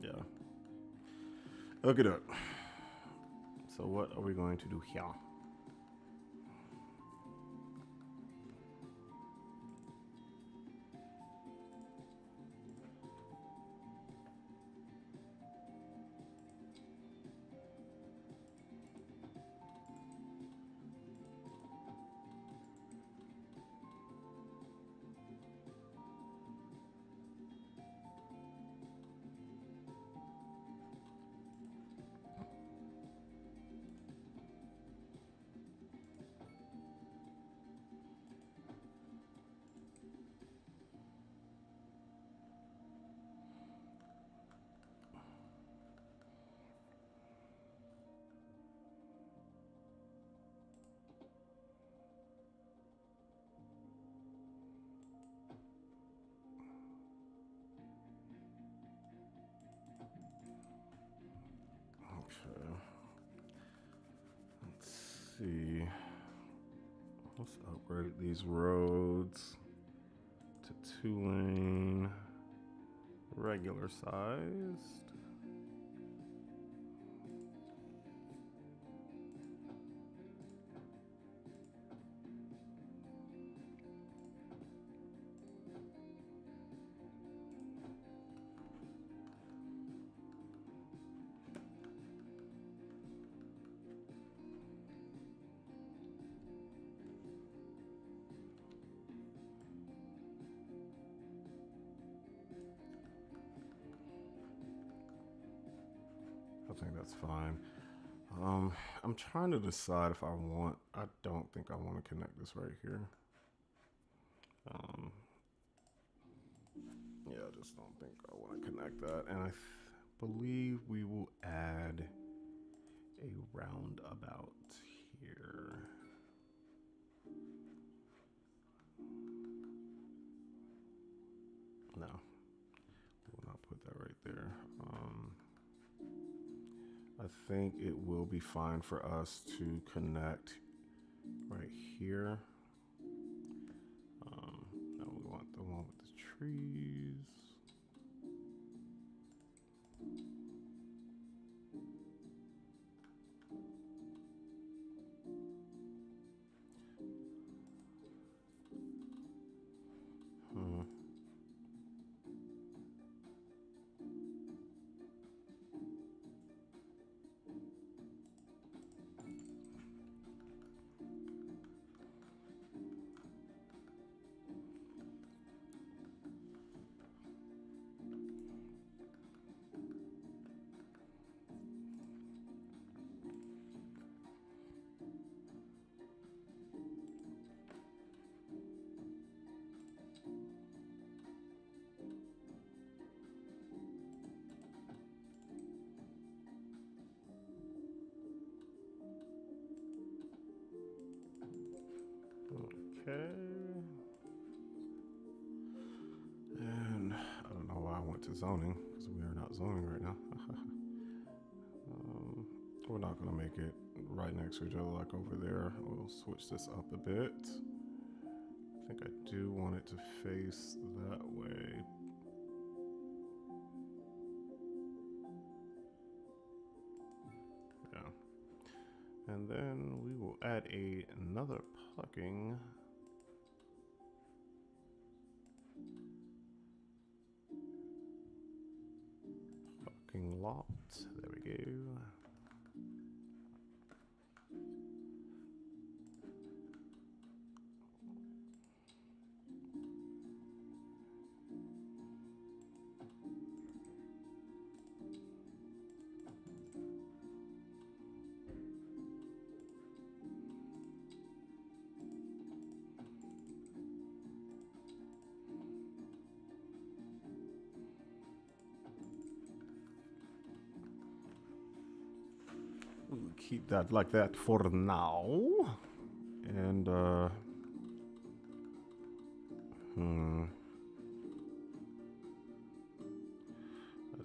Yeah. Look it up. So what are we going to do here? Okay. Let's see. Let's upgrade these roads to 2-lane, regular sized. I think that's fine. I'm trying to decide if I don't think I want to connect this right here. Yeah, I just don't think I want to connect that. And I believe we will add a roundabout here. No, we will not put that right there. I think it will be fine for us to connect right here. Now we want the one with the trees. Okay. And I don't know why I went to zoning, because we are not zoning right now. We're not going to make it right next to each other like over there. We'll switch this up a bit. I think I do want it to face that way. Yeah. And then we will add another parking lot. There we go. We'll keep that like that for now. And I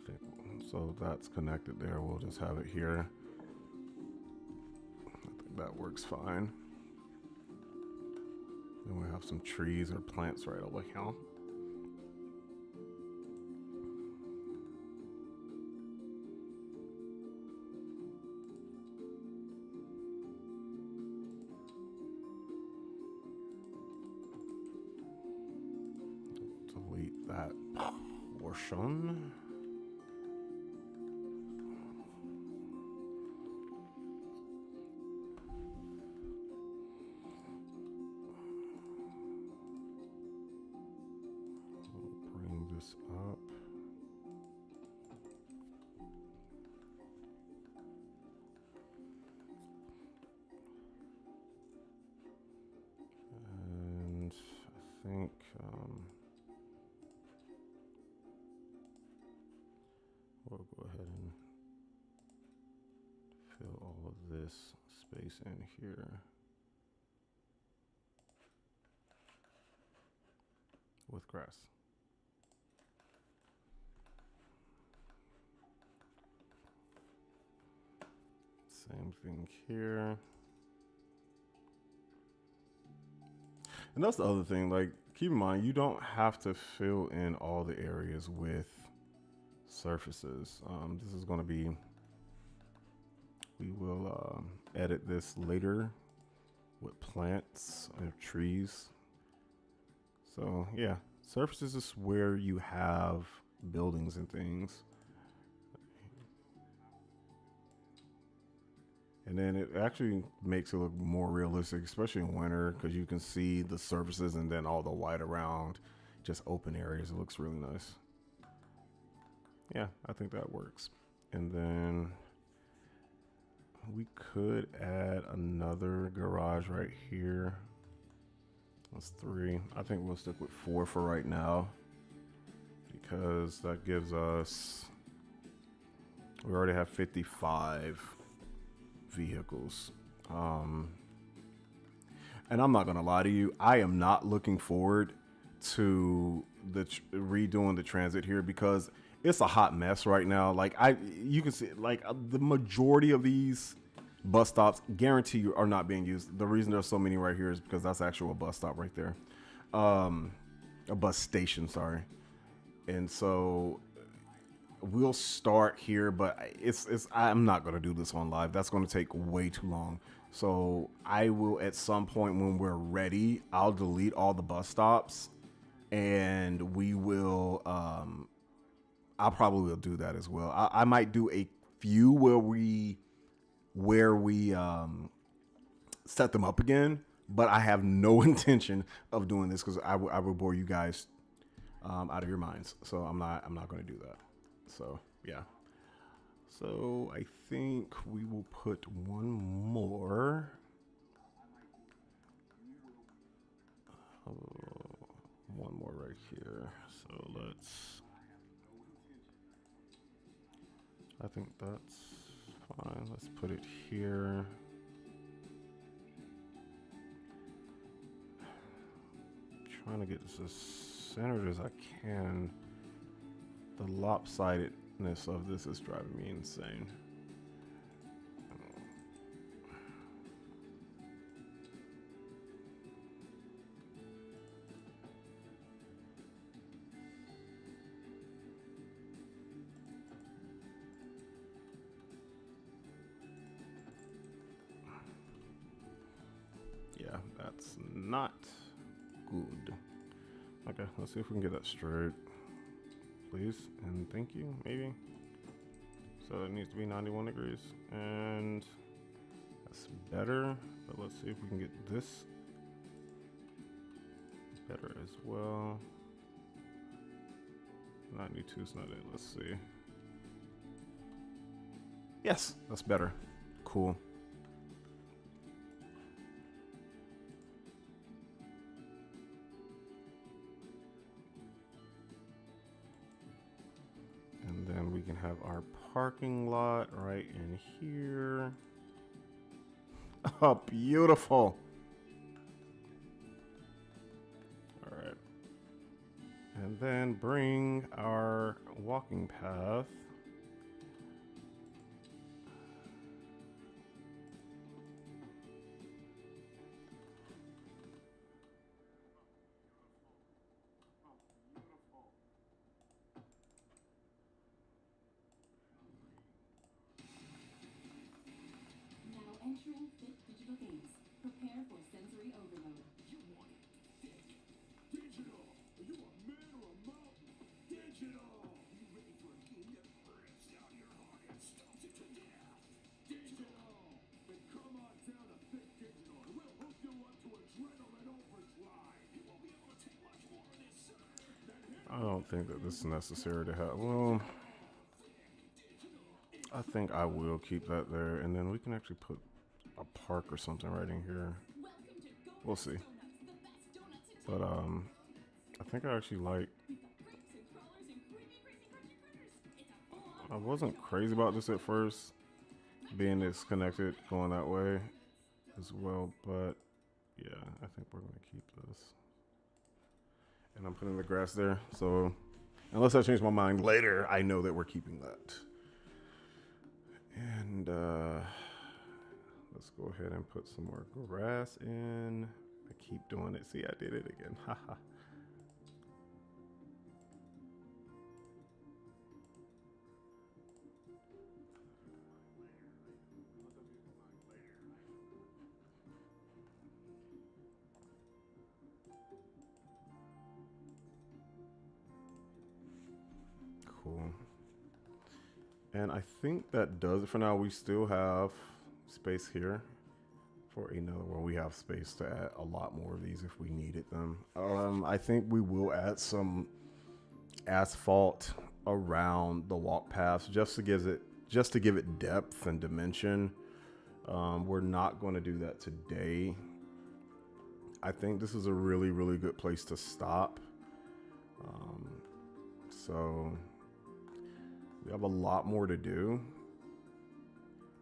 think so that's connected there. We'll just have it here. I think that works fine. Then we have some trees or plants right over here. Delete that portion. Bring this up. And I think we'll go ahead and fill all of this space in here with grass. Same thing here. And that's the other thing, like, keep in mind, you don't have to fill in all the areas with surfaces. This is going to be, we will edit this later with plants and trees. So yeah, surfaces is where you have buildings and things. And then it actually makes it look more realistic, especially in winter, because you can see the surfaces and then all the white around, just open areas. It looks really nice. Yeah, I think that works. And then we could add another garage right here. That's 3. I think we'll stick with 4 for right now, because that gives us, we already have 55 vehicles. And I'm not gonna lie to you, I am not looking forward to the redoing the transit here, because it's a hot mess right now. Like, you can see, like, the majority of these bus stops, guarantee you, are not being used. The reason there's so many right here is because that's actually a bus stop right there, a bus station, sorry. And so we'll start here, but I'm not going to do this on live. That's going to take way too long. So I will, at some point when we're ready, I'll delete all the bus stops, and we will, I probably will do that as well. I might do a few where we set them up again, but I have no intention of doing this, because I will bore you guys out of your minds. So I'm not going to do that. So yeah. So I think we will put one more. One more right here. So I think that's fine. Let's put it here. Trying to get this as centered as I can. The lopsidedness of this is driving me insane. Yeah, that's not good. Okay, let's see if we can get that straight. Please and thank you, maybe. So it needs to be 91 degrees, and that's better. But let's see if we can get this better as well. 92 is not it. Let's see. Yes, that's better. Cool. And then we can have our parking lot right in here. Oh, beautiful. And then bring our walking path Now entering thick digital games. Prepare for sensory overload. You want it thick. Digital. Are you a man or a mountain? Digital. Are you ready for a game that rips out your heart and stomps it to death? Digital. Then come on down to thick digital and we'll hook you up to adrenaline overdrive. You won't be able to take much more of this, sir. I don't think that this is necessary to have. Well, I think I will keep that there, and then we can actually put a park or something right in here. We'll see. But I think I actually like. I wasn't crazy about this at first, being disconnected going that way as well, but yeah, I think we're gonna keep this. And I'm putting the grass there, so unless I change my mind later, I know that we're keeping that. And let's go ahead and put some more grass in. I keep doing it. See, I did it again. Haha. Cool. And I think that does it for now. We still have space here for another one. We have space to add a lot more of these if we needed them. I think we will add some asphalt around the walk paths just to give it depth and dimension. We're not going to do that today. I think this is a really, really good place to stop. So we have a lot more to do,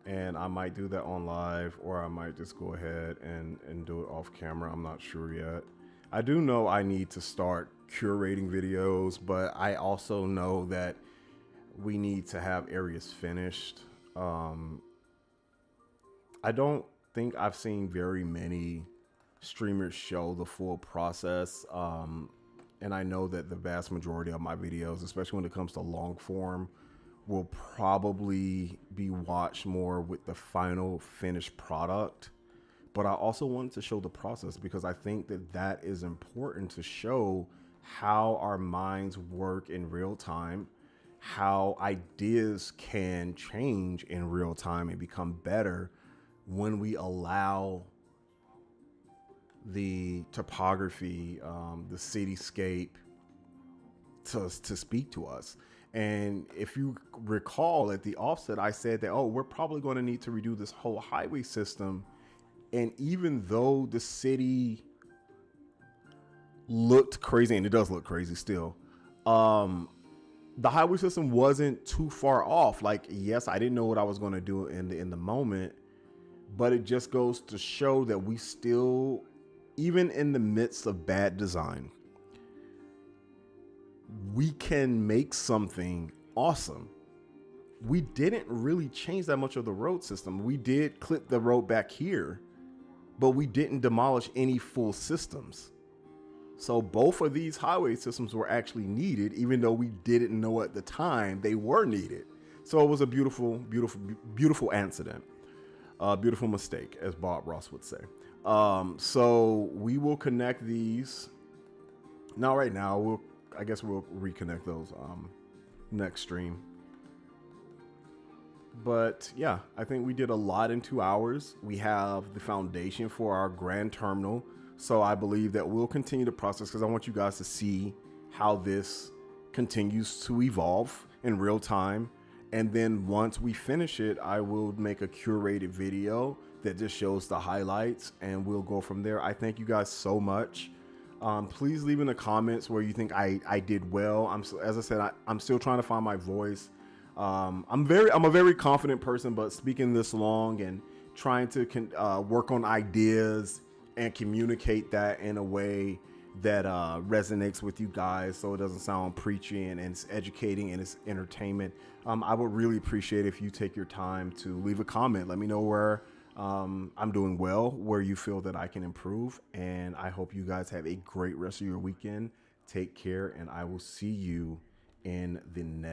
and I might do that on live, or I might just go ahead and do it off camera. I'm not sure yet. I do know I need to start curating videos, but I also know that we need to have areas finished. I don't think I've seen very many streamers show the full process. And I know that the vast majority of my videos, especially when it comes to long form, will probably be watched more with the final finished product. But I also wanted to show the process because I think that that is important to show how our minds work in real time, how ideas can change in real time and become better when we allow the topography, the cityscape to speak to us. And if you recall at the offset, I said that, oh, we're probably going to need to redo this whole highway system. And even though the city looked crazy, and it does look crazy still, the highway system wasn't too far off. Like, yes, I didn't know what I was going to do in the moment, but it just goes to show that we still, even in the midst of bad design, we can make something awesome. We didn't really change that much of the road system. We did clip the road back here, but we didn't demolish any full systems. So both of these highway systems were actually needed, even though we didn't know at the time they were needed. So it was a beautiful, beautiful, beautiful incident. Beautiful mistake, as Bob Ross would say. So we will connect these. Now, right now, I guess we'll reconnect those next stream. But yeah, I think we did a lot in 2 hours. We have the foundation for our grand terminal. So I believe that we'll continue the process because I want you guys to see how this continues to evolve in real time. And then once we finish it, I will make a curated video that just shows the highlights and we'll go from there. I thank you guys so much. Please leave in the comments where you think I did well. As I said, I'm still trying to find my voice. I'm a very confident person, but speaking this long and trying to work on ideas and communicate that in a way that resonates with you guys, so it doesn't sound preachy, and it's educating and it's entertainment. I would really appreciate if you take your time to leave a comment. Let me know where I'm doing well, where you feel that I can improve. And I hope you guys have a great rest of your weekend. Take care, and I will see you in the next.